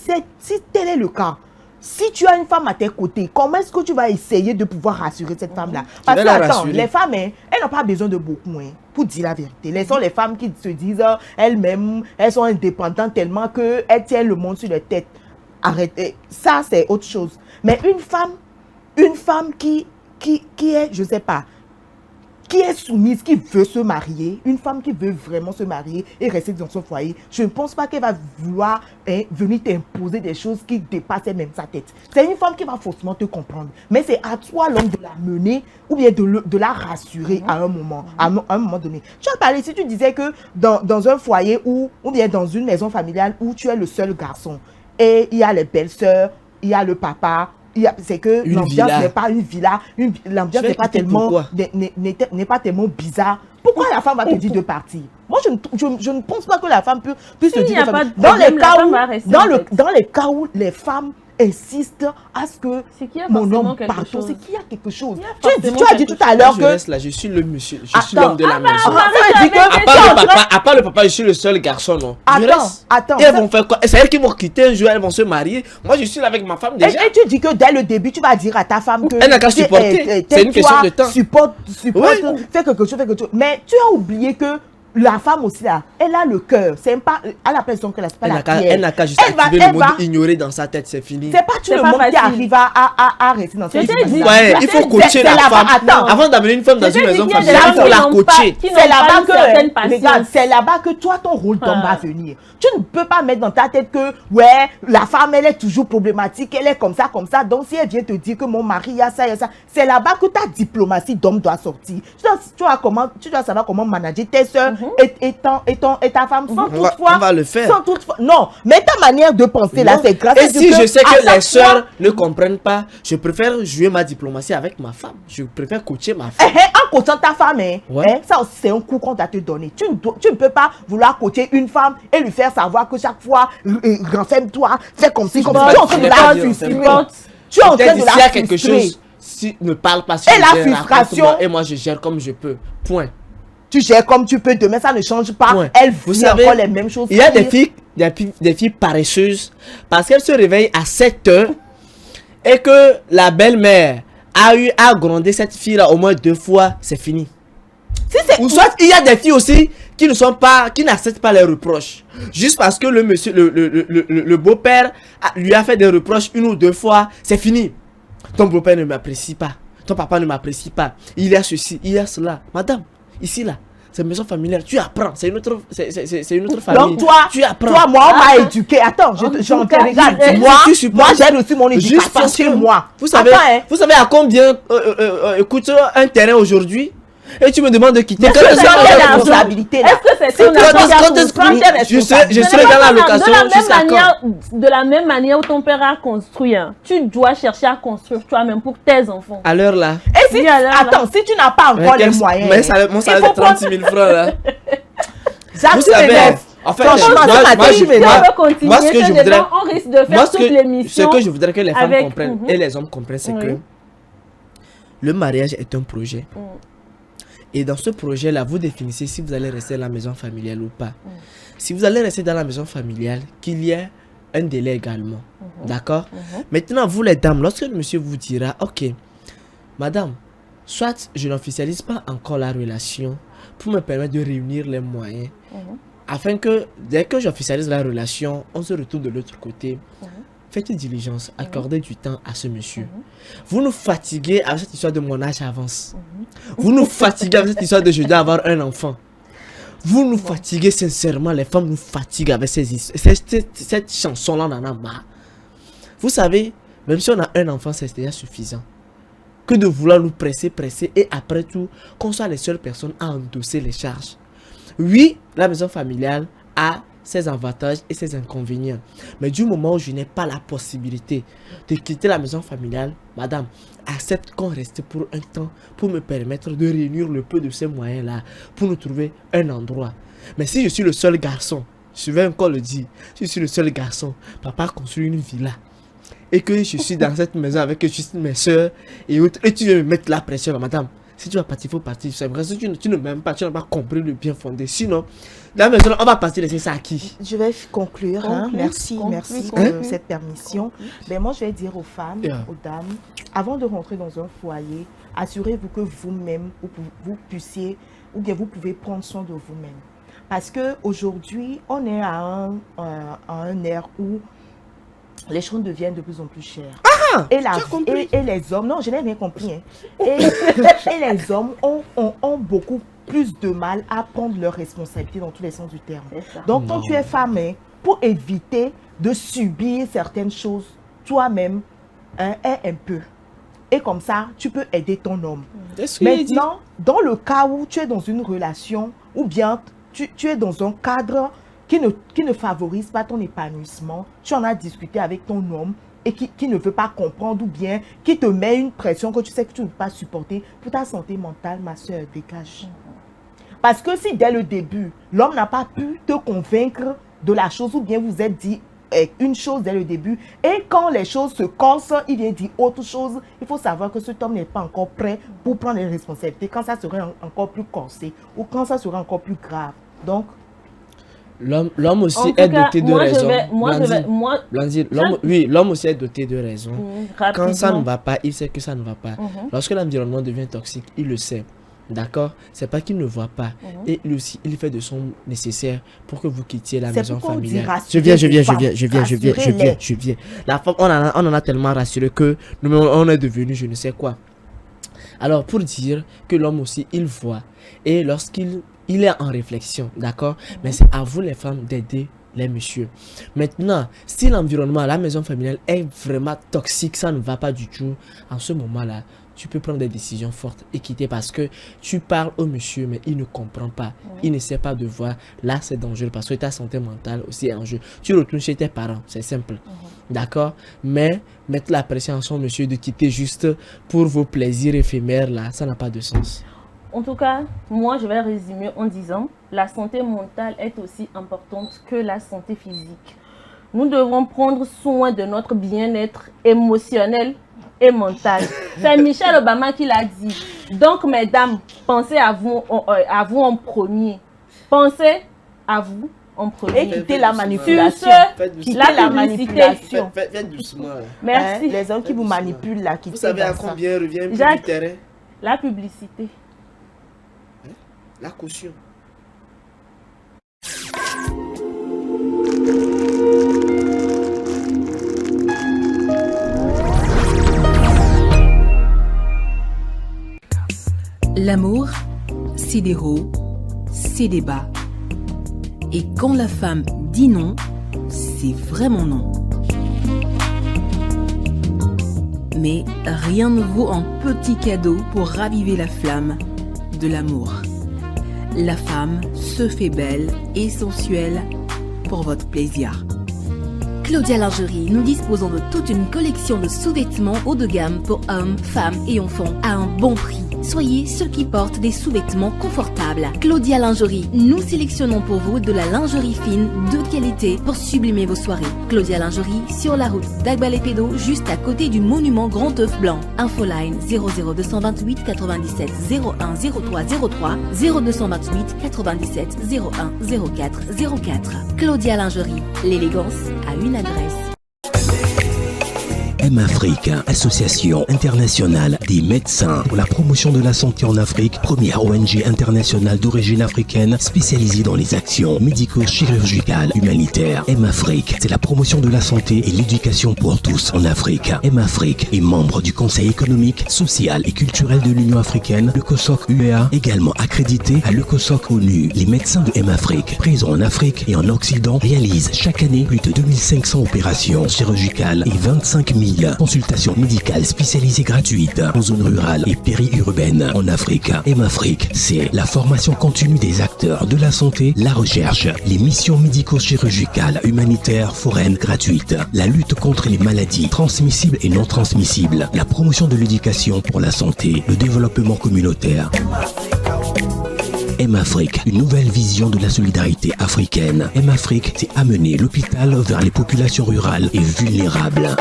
tel est le cas. Si tu as une femme à tes côtés, comment est-ce que tu vas essayer de pouvoir rassurer cette femme-là? Parce que, attends, les femmes, elles n'ont pas besoin de beaucoup, pour dire la vérité. Elles sont les femmes qui se disent elles-mêmes, elles sont indépendantes tellement qu'elles tiennent le monde sur leur tête. Arrêtez. Ça, c'est autre chose. Mais une femme qui est, je ne sais pas, qui est soumise, qui veut se marier, une femme qui veut vraiment se marier et rester dans son foyer, je ne pense pas qu'elle va vouloir venir t'imposer des choses qui dépassent même sa tête. C'est une femme qui va forcément te comprendre. Mais c'est à toi, l'homme, de la mener ou bien de la rassurer à un moment donné. Tu as parlé, si tu disais que dans un foyer ou bien dans une maison familiale où tu es le seul garçon et il y a les belles-sœurs, il y a le papa, c'est que l'ambiance n'est pas une villa, l'ambiance n'est pas tellement bizarre. Pourquoi la femme va te dire de partir? Moi, je ne pense pas que la femme puisse te dire de partir. Dans les cas où les femmes insistent à ce que mon homme parte, c'est qu'il y a quelque chose. Tu as dit tout à l'heure que...
Je reste là, je suis le monsieur, je suis l'homme de la maison.
À
part le papa, je suis le seul garçon, non?
Attends.
Et elles vont faire quoi? C'est elles qui vont quitter un jour, elles vont se marier. Moi, je suis là avec ma femme déjà.
Et tu dis que dès le début, tu vas dire à ta femme que...
Elle n'a qu'à supporter. C'est une question de temps.
Supporte, fais quelque chose. Mais tu as oublié que la femme aussi là, elle a le cœur. C'est pas à la personne que
elle n'a qu'à juste activer le monde ignoré dans sa tête, c'est fini.
C'est pas tout le monde qui arrive à rester dans sa tête.
Il faut coacher la femme. Avant d'amener une femme dans une maison familiale, il faut la coacher.
C'est là-bas que toi, ton rôle d'homme va venir. Tu ne peux pas mettre dans ta tête que la femme, elle est toujours problématique, elle est comme ça. Donc si elle vient te dire que mon mari, il y a ça, c'est là-bas que ta diplomatie d'homme doit sortir. Tu dois savoir comment manager tes soeurs et ta femme sans toutefois.
On va le faire.
Non, mais ta manière de penser là, c'est grave.
Et si je sais que les soeurs ne comprennent pas, je préfère jouer ma diplomatie avec ma femme. Je préfère coacher ma femme.
En coachant ta femme, ça aussi c'est un coup qu'on doit te donner. Tu ne peux pas vouloir coacher une femme et lui faire savoir que chaque fois, renferme-toi, fais comme si, comme ça. Tu es en train de la frustrer. Tu es en train de la frustrer.
Quelque chose, si ne parle pas, si
et la frustration.
Et moi je gère comme je peux. Point.
Tu gères comme tu peux, demain ça ne change pas.
Ouais.
Elle
vous
vit
savez,
encore les mêmes choses.
Il y a des filles paresseuses parce qu'elles se réveillent à 7 heures et que la belle-mère a grondé cette fille-là au moins 2 fois, c'est fini. Ou soit il y a des filles aussi qui n'acceptent pas les reproches. Juste parce que le beau-père lui a fait des reproches 1 ou 2 fois, c'est fini. Ton beau-père ne m'apprécie pas. Ton papa ne m'apprécie pas. Il y a ceci, il y a cela. Madame, ici là, c'est maison familiale. Tu apprends. C'est une autre, c'est une autre famille.
Donc toi,
tu apprends.
Toi, moi, on m'a éduqué. Attends, je regarde. Moi, j'ai reçu mon éducation chez moi.
Vous savez,
Attends, hein.
vous savez à combien coûte un terrain aujourd'hui? Et tu me demandes de quitter.
Quand est-ce la responsabilité là?
Est-ce que c'est
je serai dans la location jusqu'à quand?
De la même manière où ton père a construit, hein, tu dois chercher à construire toi-même pour tes enfants.
À l'heure là.
Et si, attends, si tu n'as pas encore les moyens.
Mais mon salaire de 36 000 francs là.
Vous savez,
en fait,
moi, ce que je voudrais, on risque de faire toute l'émission.
Ce que je voudrais que les femmes comprennent et les hommes comprennent, c'est que le mariage est un projet. Et dans ce projet-là, vous définissez si vous allez rester dans la maison familiale ou pas. Si vous allez rester dans la maison familiale, qu'il y ait un délai également. D'accord? Maintenant, vous les dames, lorsque le monsieur vous dira, ok, madame, soit je n'officialise pas encore la relation pour me permettre de réunir les moyens, afin que dès que j'officialise la relation, on se retrouve de l'autre côté. Faites une diligence, accordez du temps à ce monsieur. Vous nous fatiguez avec cette histoire de mon âge avance. Vous nous fatiguez avec cette histoire de je dois avoir un enfant. Vous nous fatiguez sincèrement, les femmes nous fatiguent avec cette chanson-là, on en a marre. Vous savez, même si on a un enfant, c'est déjà suffisant. Que de vouloir nous presser, et après tout, qu'on soit les seules personnes à endosser les charges. Oui, la maison familiale a ses avantages et ses inconvénients. Mais du moment où je n'ai pas la possibilité de quitter la maison familiale, madame, accepte qu'on reste pour un temps pour me permettre de réunir le peu de ces moyens-là pour nous trouver un endroit. Mais si je suis le seul garçon, je vais encore le dire, si je suis le seul garçon, papa construit une villa et que je suis dans cette maison avec juste mes soeurs et autres, et tu viens me mettre la pression, madame. Si tu vas partir, il faut partir. C'est vrai, si tu ne m'aimes pas, tu n'as pas compris le bien fondé. Sinon, la maison, on va partir laisser ça à qui?
Je vais conclure. Merci pour cette permission. Mais moi, je vais dire aux femmes, aux dames, avant de rentrer dans un foyer, assurez-vous que vous-même, vous puissiez, ou bien vous pouvez prendre soin de vous-même. Parce qu'aujourd'hui, on est à un ère où les choses deviennent de plus en plus chères. Et les hommes, non, je n'ai rien compris. Hein. Et les hommes ont beaucoup plus de mal à prendre leurs responsabilités dans tous les sens du terme. Donc, quand tu es femme, hein, pour éviter de subir certaines choses, toi-même, aie un peu. Et comme ça, tu peux aider ton homme. Maintenant, dans le cas où tu es dans une relation, ou bien tu es dans un cadre qui ne favorise pas ton épanouissement, tu en as discuté avec ton homme et qui ne veut pas comprendre ou bien qui te met une pression que tu sais que tu ne peux pas supporter pour ta santé mentale, ma soeur, dégage. Parce que si dès le début, l'homme n'a pas pu te convaincre de la chose ou bien vous êtes dit une chose dès le début et quand les choses se cassent, il vient dire autre chose, il faut savoir que cet homme n'est pas encore prêt pour prendre les responsabilités quand ça serait encore plus corsé ou quand ça serait encore plus grave. Donc,
l'homme aussi est doté de raison. L'homme aussi est doté de raison. Quand ça ne va pas, il sait que ça ne va pas. Lorsque l'environnement devient toxique, il le sait. D'accord? C'est pas qu'il ne voit pas. Et lui aussi, il fait de son nécessaire pour que vous quittiez la maison familiale. Je viens. La femme, on en a tellement rassuré que on est devenu je ne sais quoi. Alors, pour dire que l'homme aussi, il voit. Et lorsqu'il est en réflexion, d'accord? Mais c'est à vous les femmes d'aider les messieurs. Maintenant, si l'environnement, la maison familiale est vraiment toxique, ça ne va pas du tout, en ce moment-là, tu peux prendre des décisions fortes et quitter parce que tu parles au monsieur, mais il ne comprend pas. Il ne sait pas de voir. Là, c'est dangereux parce que ta santé mentale aussi est en jeu. Tu retournes chez tes parents, c'est simple. D'accord? Mais mettre la pression à son monsieur de quitter juste pour vos plaisirs éphémères, là, ça n'a pas de sens.
En tout cas, moi, je vais résumer en disant la santé mentale est aussi importante que la santé physique. Nous devons prendre soin de notre bien-être émotionnel et mental. C'est Michelle Obama qui l'a dit. Donc, mesdames, pensez à vous en premier. Pensez à vous en premier.
Et quittez la manipulation.
Quittez la manipulation.
Faites doucement.
Merci.
Les hommes qui vous manipulent, là, quittez.
Vous savez à combien revient un peu du terrain?
La publicité.
La caution.
L'amour, c'est des hauts, ces débats. Et quand la femme dit non, c'est vraiment non. Mais rien ne vaut un petit cadeau pour raviver la flamme de l'amour. La femme se fait belle et sensuelle pour votre plaisir.
Claudia Lingerie, nous disposons de toute une collection de sous-vêtements haut de gamme pour hommes, femmes et enfants à un bon prix. Soyez ceux qui portent des sous-vêtements confortables. Claudia Lingerie, nous sélectionnons pour vous de la lingerie fine de qualité pour sublimer vos soirées. Claudia Lingerie, sur la route d'Agbalépédo, juste à côté du monument Grand Œuf Blanc. Infoline 00228 97 01 03 03 0228 97 01 04 04. Claudia Lingerie, l'élégance à une adresse.
M-Afrique, association internationale des médecins pour la promotion de la santé en Afrique, première ONG internationale d'origine africaine spécialisée dans les actions médico-chirurgicales humanitaires. M-Afrique, c'est la promotion de la santé et l'éducation pour tous en Afrique. M-Afrique est membre du Conseil économique, social et culturel de l'Union africaine, le COSOC UEA, également accrédité à le COSOC ONU. Les médecins de M-Afrique, présents en Afrique et en Occident, réalisent chaque année plus de 2500 opérations chirurgicales et 25 000 consultations médicales spécialisées gratuites en zone rurale et périurbaine en Afrique. M-Afrique, c'est la formation continue des acteurs de la santé, la recherche, les missions médico-chirurgicales humanitaires foraines gratuites, la lutte contre les maladies transmissibles et non transmissibles, la promotion de l'éducation pour la santé, le développement communautaire. M-Afrique, une nouvelle vision de la solidarité africaine. M-Afrique, c'est amener l'hôpital vers les populations rurales et vulnérables.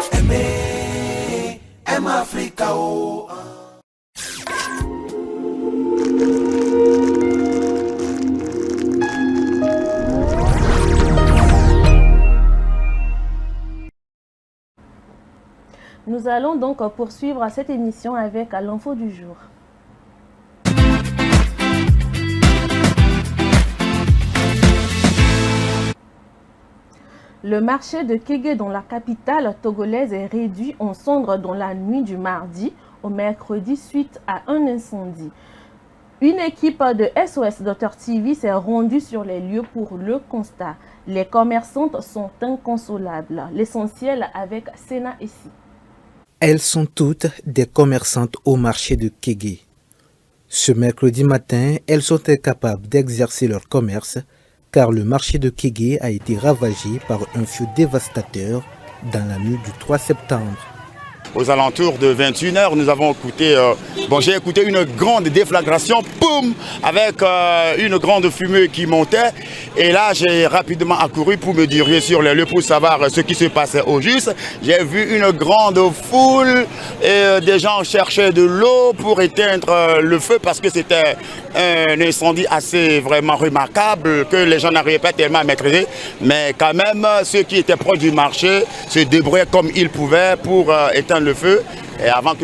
Nous allons donc poursuivre cette émission avec l'info du jour. Le marché de Kégué dans la capitale togolaise est réduit en cendres dans la nuit du mardi au mercredi suite à un incendie. Une équipe de SOS Docteur TV s'est rendue sur les lieux pour le constat. Les commerçantes sont inconsolables. L'essentiel avec Sena ici.
Elles sont toutes des commerçantes au marché de Kégué. Ce mercredi matin, elles sont incapables d'exercer leur commerce car le marché de Kégué a été ravagé par un feu dévastateur dans la nuit du 3 septembre.
Aux alentours de 21h, nous avons écouté, j'ai écouté une grande déflagration, boum, avec une grande fumée qui montait. Et là, j'ai rapidement accouru pour me diriger sur les lieux pour savoir ce qui se passait au juste. J'ai vu une grande foule et des gens cherchaient de l'eau pour éteindre le feu parce que c'était un incendie assez vraiment remarquable que les gens n'arrivaient pas tellement à maîtriser. Mais quand même, ceux qui étaient proches du marché se débrouillaient comme ils pouvaient pour éteindre le feu. Et après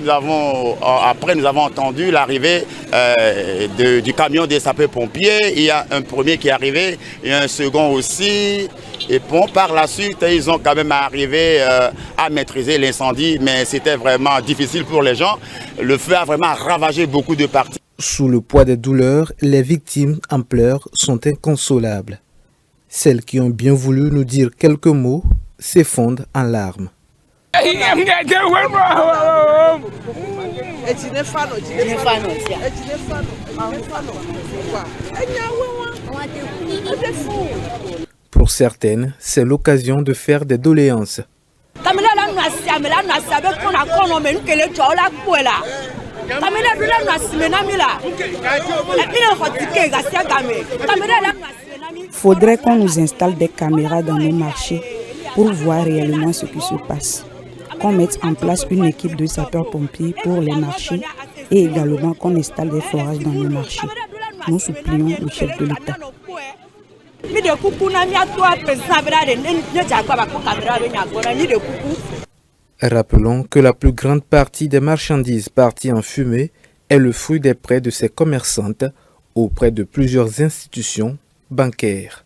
nous avons entendu l'arrivée du camion des sapeurs-pompiers. Il y a un premier qui est arrivé et un second aussi. Et bon, par la suite, ils ont quand même arrivé à maîtriser l'incendie, mais c'était vraiment difficile pour les gens. Le feu a vraiment ravagé beaucoup de parties.
Sous le poids des douleurs, les victimes en pleurs sont inconsolables. Celles qui ont bien voulu nous dire quelques mots s'effondrent en larmes. Pour certaines, c'est l'occasion de faire des doléances.
Faudrait qu'on nous installe des caméras dans nos marchés pour voir réellement ce qui se passe. Qu'on mette en place une équipe de sapeurs-pompiers pour les marchés et également qu'on installe des forages dans nos marchés. Nous supplions le chef de l'État.
Rappelons que la plus grande partie des marchandises parties en fumée est le fruit des prêts de ces commerçantes auprès de plusieurs institutions bancaires.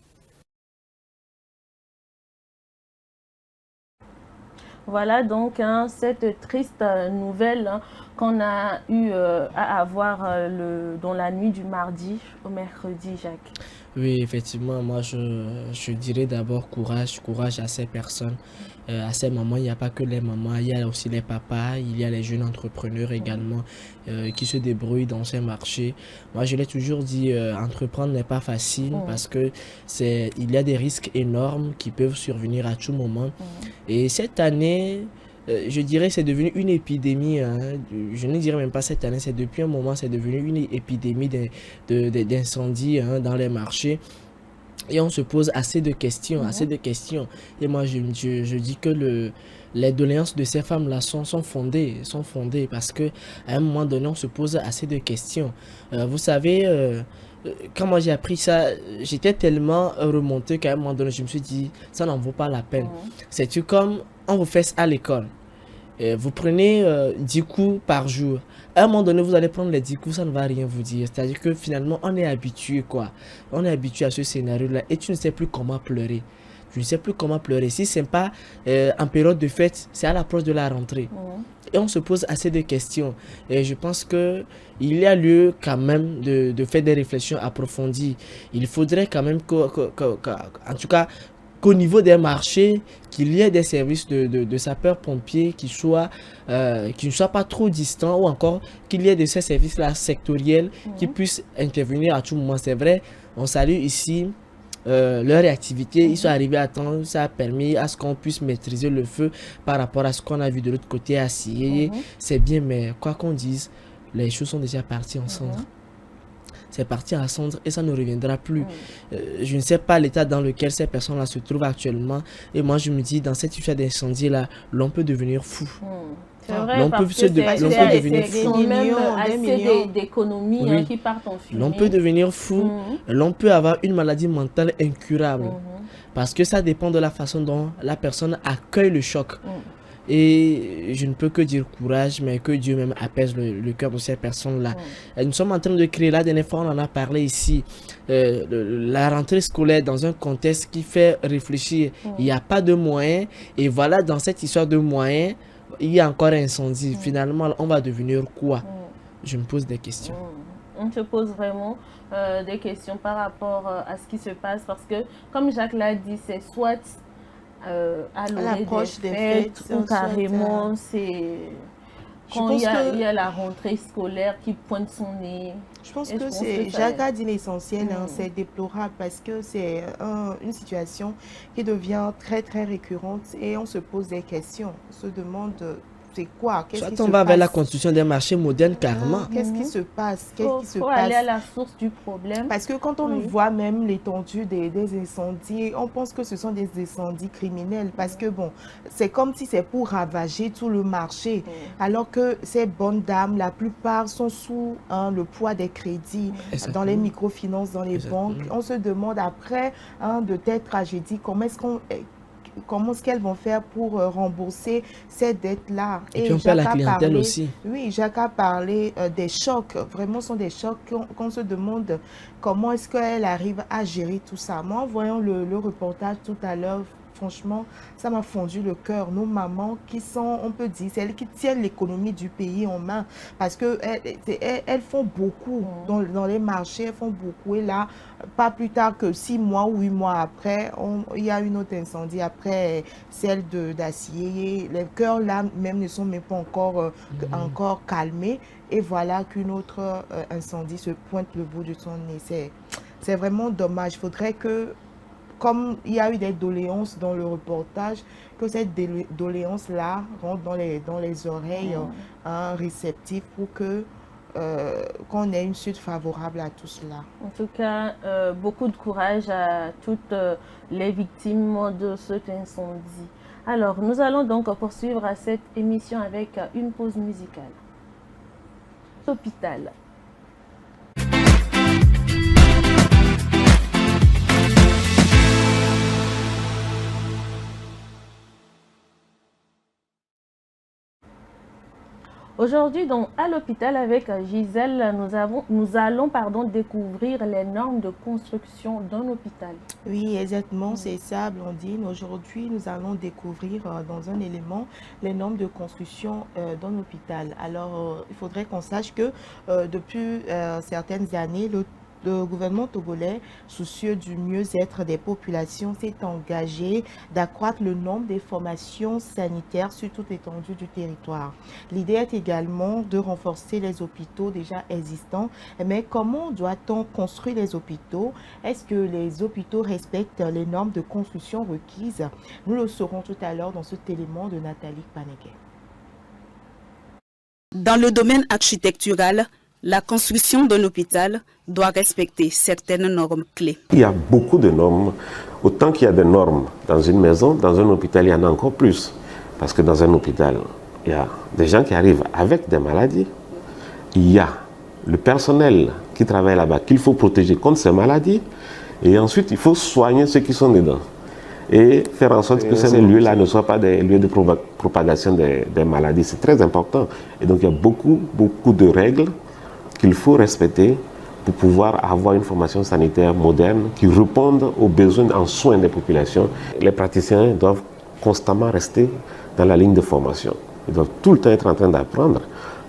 Voilà donc cette triste nouvelle qu'on a eu à avoir dans la nuit du mardi au mercredi, Jacques.
Oui, effectivement, moi je dirais d'abord courage à ces personnes, à ces mamans. Il n'y a pas que les mamans, il y a aussi les papas, il y a les jeunes entrepreneurs également qui se débrouillent dans ces marchés. Moi je l'ai toujours dit, entreprendre n'est pas facile parce que il y a des risques énormes qui peuvent survenir à tout moment. Et cette année, je dirais que c'est devenu une épidémie, hein. Je ne dirais même pas cette année, c'est depuis un moment, c'est devenu une épidémie d'incendies, hein, dans les marchés. Et on se pose assez de questions, assez de questions. Et moi, je dis que les doléances de ces femmes-là sont fondées parce que à un moment donné, on se pose assez de questions. Vous savez, quand moi j'ai appris ça, j'étais tellement remonté qu'à un moment donné, je me suis dit, ça n'en vaut pas la peine. C'est-tu comme on vous fait ça à l'école? Vous prenez 10 coups par jour. À un moment donné, vous allez prendre les 10 coups, ça ne va rien vous dire. C'est-à-dire que finalement, on est habitué, quoi. On est habitué à ce scénario-là et tu ne sais plus comment pleurer. Tu ne sais plus comment pleurer. Si ce n'est pas en période de fête, c'est à l'approche de la rentrée. Et on se pose assez de questions. Et je pense qu'il y a lieu quand même de faire des réflexions approfondies. Il faudrait quand même en tout cas, qu'au niveau des marchés, qu'il y ait des services de sapeurs-pompiers qui ne soient pas trop distants ou encore qu'il y ait de ces services-là sectoriels qui puissent intervenir à tout moment. C'est vrai, on salue ici leur activité, ils sont arrivés à temps, ça a permis à ce qu'on puisse maîtriser le feu par rapport à ce qu'on a vu de l'autre côté à Sillé. C'est bien, mais quoi qu'on dise, les choses sont déjà parties en cendres. C'est parti à cendre et ça ne reviendra plus. Je ne sais pas l'état dans lequel ces personnes-là se trouvent actuellement. Et moi, je me dis, dans cette histoire d'incendie-là, l'on peut devenir fou.
C'est vrai,
l'on
parce
peut
que
devenir fou.
même assez d'économies qui partent en fumée.
L'on peut devenir fou. L'on peut avoir une maladie mentale incurable. Parce que ça dépend de la façon dont la personne accueille le choc. Et je ne peux que dire courage, mais que Dieu même apaise le cœur de ces personnes-là. Nous sommes en train de créer, la dernière fois on en a parlé ici, la rentrée scolaire dans un contexte qui fait réfléchir. Il n'y a pas de moyens. Et voilà, dans cette histoire de moyens, il y a encore un incendie. Finalement, on va devenir quoi? Je me pose des questions.
On se pose vraiment des questions par rapport à ce qui se passe. Parce que, comme Jacques l'a dit, c'est soit à l'approche des fêtes ou carrément c'est quand il y a la rentrée scolaire qui pointe son nez.
Je pense que c'est, Jacques a dit l'essentiel, c'est déplorable parce que c'est une situation qui devient très très récurrente et on se pose des questions, on se demande c'est quoi, qu'est-ce qui se passe.
On va vers la construction des marchés modernes carrément.
Qu'est-ce qui se passe?
Faut aller à la source du problème.
Parce que quand on voit même l'étendue des incendies, on pense que ce sont des incendies criminels. Parce que bon, c'est comme si c'est pour ravager tout le marché. Alors que ces bonnes dames, la plupart sont sous le poids des crédits dans les microfinances, dans les banques. On se demande après de telles tragédies, comment est-ce qu'elles vont faire pour rembourser ces dettes-là.
Et puis on perd la clientèle aussi.
Oui, Jacques a parlé des chocs. Vraiment, ce sont des chocs qu'on se demande comment est-ce qu'elle arrive à gérer tout ça. Moi, en voyant le reportage tout à l'heure, franchement, ça m'a fondu le cœur. Nos mamans qui sont, on peut dire, celles qui tiennent l'économie du pays en main. Parce qu'elles font beaucoup dans les marchés, elles font beaucoup. Et là, pas plus tard que 6 mois ou 8 mois après, il y a une autre incendie après celle d'Acier. Les cœurs là même ne sont même pas encore calmés. Et voilà qu'une autre incendie se pointe le bout de son nez. C'est vraiment dommage. Il faudrait que, comme il y a eu des doléances dans le reportage, que cette doléance-là rentre dans les oreilles réceptives pour qu'on ait une suite favorable à tout cela.
En tout cas, beaucoup de courage à toutes les victimes de cet incendie. Alors, nous allons donc poursuivre cette émission avec une pause musicale. Hôpital. Aujourd'hui, donc, à l'hôpital avec Gisèle, nous allons découvrir les normes de construction d'un hôpital.
Oui, exactement, c'est ça, Blondine. Aujourd'hui, nous allons découvrir dans un élément les normes de construction d'un hôpital. Alors, il faudrait qu'on sache que depuis certaines années, le gouvernement togolais, soucieux du mieux-être des populations, s'est engagé d'accroître le nombre des formations sanitaires sur toute l'étendue du territoire. L'idée est également de renforcer les hôpitaux déjà existants. Mais comment doit-on construire les hôpitaux? Est-ce que les hôpitaux respectent les normes de construction requises? Nous le saurons tout à l'heure dans cet élément de Nathalie Paneguet.
Dans le domaine architectural, la construction d'un hôpital doit respecter certaines normes clés.
Il y a beaucoup de normes. Autant qu'il y a des normes dans une maison, dans un hôpital, il y en a encore plus. Parce que dans un hôpital, il y a des gens qui arrivent avec des maladies. Il y a le personnel qui travaille là-bas qu'il faut protéger contre ces maladies. Et ensuite, il faut soigner ceux qui sont dedans. Et faire en sorte que ces lieux-là ne soient pas des lieux de propagation des maladies. C'est très important. Et donc, il y a beaucoup de règles qu'il faut respecter pour pouvoir avoir une formation sanitaire moderne qui réponde aux besoins en soins des populations. Les praticiens doivent constamment rester dans la ligne de formation. Ils doivent tout le temps être en train d'apprendre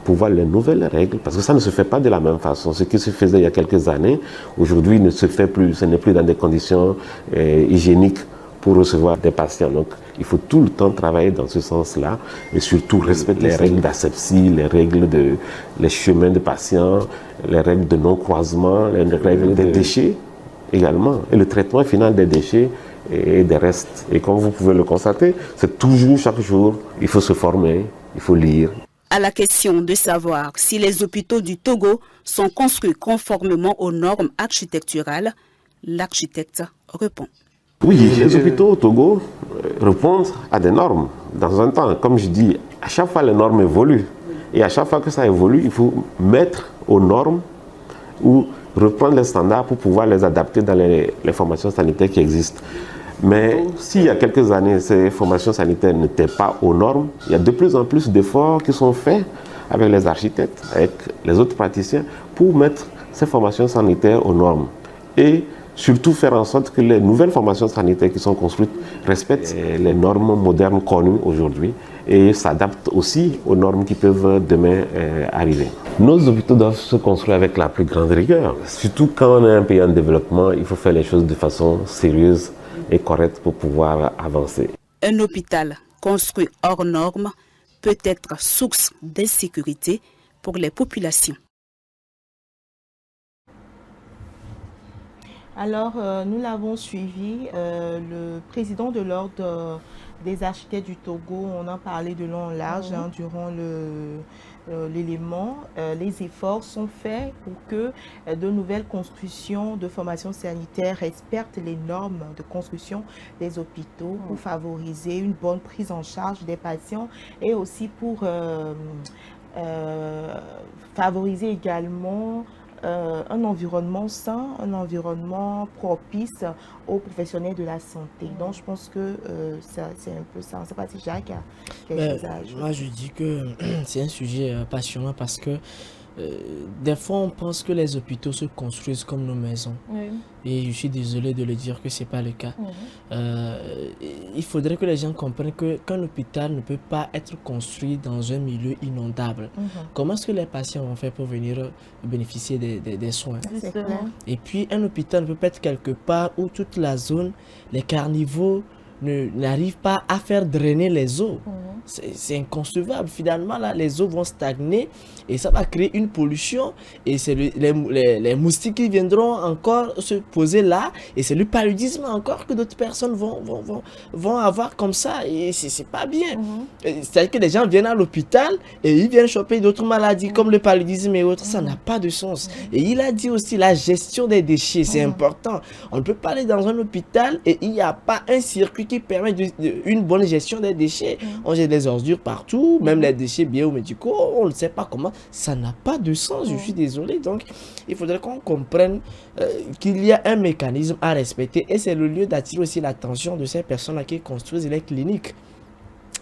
pour voir les nouvelles règles, parce que ça ne se fait pas de la même façon. Ce qui se faisait il y a quelques années, aujourd'hui ne se fait plus, ce n'est plus dans des conditions hygiéniques pour recevoir des patients. Donc, il faut tout le temps travailler dans ce sens-là et surtout respecter les règles d'asepsie, les chemins de patients, les règles de non-croisement, les règles des déchets également, et le traitement final des déchets et des restes. Et comme vous pouvez le constater, c'est toujours, chaque jour, il faut se former, il faut lire.
À la question de savoir si les hôpitaux du Togo sont construits conformément aux normes architecturales, l'architecte répond.
Oui, les hôpitaux au Togo répondent à des normes. Dans un temps, comme je dis, à chaque fois les normes évoluent. Et à chaque fois que ça évolue, il faut mettre aux normes ou reprendre les standards pour pouvoir les adapter dans les formations sanitaires qui existent. Mais s'il y a quelques années, ces formations sanitaires n'étaient pas aux normes, il y a de plus en plus d'efforts qui sont faits avec les architectes, avec les autres praticiens, pour mettre ces formations sanitaires aux normes. Et surtout faire en sorte que les nouvelles formations sanitaires qui sont construites respectent les normes modernes connues aujourd'hui et s'adaptent aussi aux normes qui peuvent demain arriver. Nos hôpitaux doivent se construire avec la plus grande rigueur. Surtout quand on est un pays en développement, il faut faire les choses de façon sérieuse et correcte pour pouvoir avancer.
Un hôpital construit hors normes peut être source d'insécurité pour les populations.
Alors, nous l'avons suivi, le président de l'Ordre des architectes du Togo, on en parlait de long en large durant l'élément. Les efforts sont faits pour que de nouvelles constructions de formation sanitaire respectent les normes de construction des hôpitaux pour favoriser une bonne prise en charge des patients et aussi pour favoriser également un environnement sain, un environnement propice aux professionnels de la santé. Donc, je pense que c'est un peu ça. Je ne sais pas si Jacques a quelque chose à ajouter.
Moi, je dis que c'est un sujet passionnant parce que des fois, on pense que les hôpitaux se construisent comme nos maisons. Oui. Et je suis désolé de le dire que ce n'est pas le cas. Il faudrait que les gens comprennent qu'un hôpital ne peut pas être construit dans un milieu inondable. Comment est-ce que les patients vont faire pour venir bénéficier des soins? Et puis, un hôpital ne peut pas être quelque part où toute la zone, les carnivores, n'arrivent pas à faire drainer les eaux. C'est inconcevable. Finalement, là, les eaux vont stagner et ça va créer une pollution. Et c'est les moustiques qui viendront encore se poser là. Et c'est le paludisme encore que d'autres personnes vont avoir comme ça. Et c'est pas bien. C'est-à-dire que les gens viennent à l'hôpital et ils viennent choper d'autres maladies comme le paludisme et autres. Ça n'a pas de sens. Et il a dit aussi la gestion des déchets. C'est important. On ne peut pas aller dans un hôpital et il n'y a pas un circuit qui permet une bonne gestion des déchets. On jette des ordures partout, même les déchets biomédicaux, on ne sait pas comment. Ça n'a pas de sens, je suis désolé. Donc, il faudrait qu'on comprenne qu'il y a un mécanisme à respecter et c'est le lieu d'attirer aussi l'attention de ces personnes qui construisent les cliniques.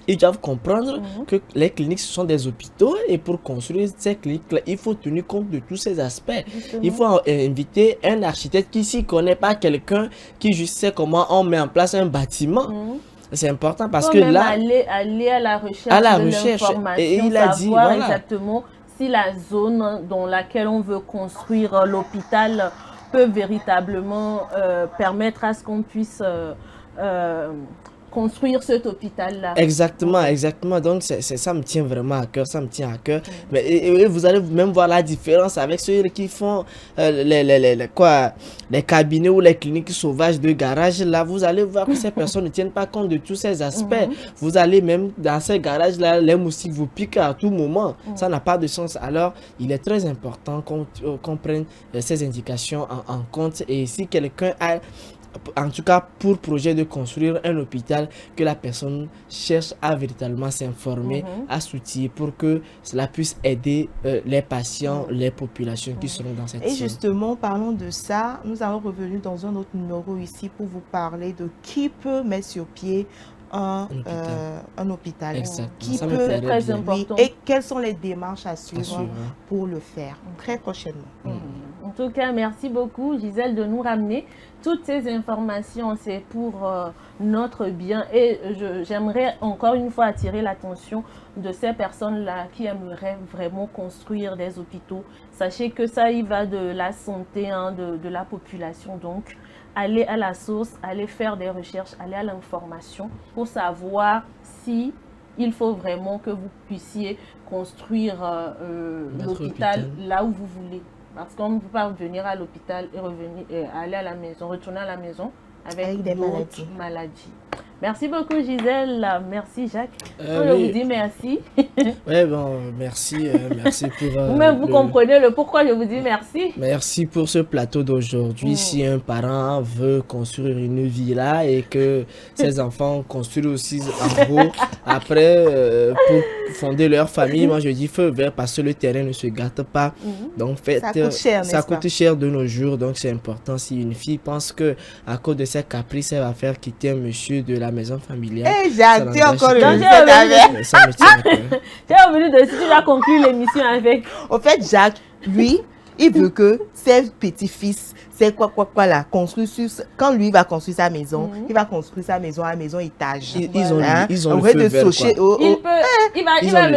Ils doivent comprendre que les cliniques, ce sont des hôpitaux et pour construire ces cliniques-là, il faut tenir compte de tous ces aspects. Justement. Il faut inviter un architecte qui s'y connaît, pas quelqu'un qui juste sait comment on met en place un bâtiment. C'est important parce que là...
aller à la recherche de l'information,
et il a dit,
voilà, exactement si la zone dans laquelle on veut construire l'hôpital peuvent véritablement permettre à ce qu'on puisse construire cet hôpital-là.
Exactement, exactement. Donc, ça me tient vraiment à cœur, ça me tient à cœur. Mais et vous allez même voir la différence avec ceux qui font les cabinets ou les cliniques sauvages de garage. Là, vous allez voir que ces personnes ne tiennent pas compte de tous ces aspects. Vous allez même dans ces garages-là, les moustiques vous piquent à tout moment. Ça n'a pas de sens. Alors, il est très important qu'on prenne ces indications en compte. Et si quelqu'un a en tout cas pour projet de construire un hôpital, que la personne cherche à véritablement s'informer, à s'outiller pour que cela puisse aider les patients, les populations qui seront dans cette
Et
zone.
justement, parlons de ça, nous allons revenir dans un autre numéro ici pour vous parler de qui peut mettre sur pied un hôpital.
Exactement.
Qui
Ça me
peut,
plairait
très
bien.
important.
et quelles sont les démarches à suivre
suivre.
pour le faire très prochainement.
En tout cas, merci beaucoup Gisèle de nous ramener toutes ces informations. C'est pour notre bien et j'aimerais encore une fois attirer l'attention de ces personnes-là qui aimeraient vraiment construire des hôpitaux. Sachez que ça y va de la santé de la population. Donc, allez à la source, allez faire des recherches, allez à l'information pour savoir si il faut vraiment que vous puissiez construire l'hôpital là où vous voulez. Parce qu'on ne peut pas venir à l'hôpital et revenir, aller à la maison, retourner à la maison avec
des
maladies. Merci beaucoup Gisèle, merci Jacques. Je
Oui.
vous dis merci.
Ouais, bon, merci, merci pour...
Vous-même, vous comprenez le pourquoi je vous dis merci.
Merci pour ce plateau d'aujourd'hui. Si un parent veut construire une villa et que ses enfants construisent aussi en gros, après, pour fonder leur famille, moi je dis feu vert parce que le terrain ne se gâte pas. Donc faites,
ça coûte cher,
ça coûte cher de nos jours, donc c'est important. Si une fille pense que à cause de ses caprices, elle va faire quitter un monsieur de la maison familiale.
Et j'ai hâte encore le
avec.
Ça me tient à cœur.
J'ai revenu de si tu vas conclure l'émission avec.
Au fait, Jacques, lui, il veut que ses petits-fils, c'est quoi là, construisent sur... Quand lui va construire sa maison, il va construire sa maison à maison étage.
Ils ont le feu vert,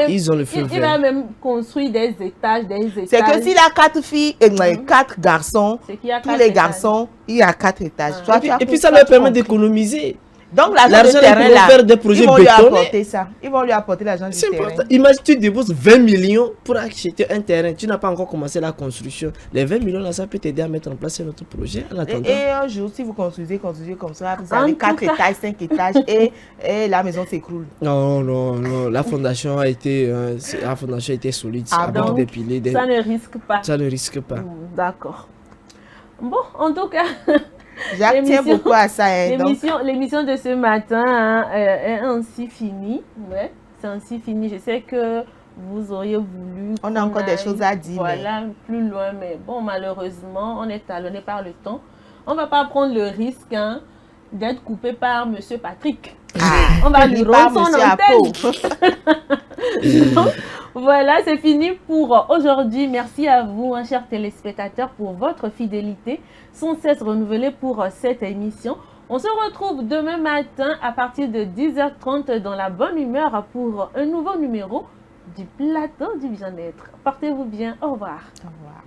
ils ont le feu vert.
Il va même construire des étages,
C'est que s'il a 4 filles et 4 garçons, tous les garçons, il y a 4 étages.
Et puis ça leur permet d'économiser.
Donc l'argent du terrain là,
faire des projets
ils vont lui
bétonnés.
apporter ça. Ils vont lui apporter l'argent du terrain.
Important. Imagine, tu débourses 20 millions pour acheter un terrain. Tu n'as pas encore commencé la construction. Les 20 millions là, ça peut t'aider à mettre en place un autre projet. En attendant.
Et un jour, si vous construisez comme ça, vous avez 4 étages, 5 étages et la maison s'écroule.
Non. La fondation a été solide. Avec des piliers.
Ça ne risque pas.
Ça ne risque pas.
D'accord. Bon, en tout cas.
Jacques tient beaucoup à ça.
L'émission de ce matin est ainsi finie. Ouais, c'est ainsi fini. Je sais que vous auriez voulu...
On a encore des choses à dire.
Voilà, plus loin. Mais bon, malheureusement, on est talonné par le temps. On ne va pas prendre le risque d'être coupé par M. Patrick. On va lui rendre son antenne. Donc, voilà, c'est fini pour aujourd'hui. Merci à vous, chers téléspectateurs, pour votre fidélité sans cesse renouvelée pour cette émission. On se retrouve demain matin à partir de 10h30 dans la bonne humeur pour un nouveau numéro du plateau du bien-être. Portez-vous bien. Au revoir.
Au revoir.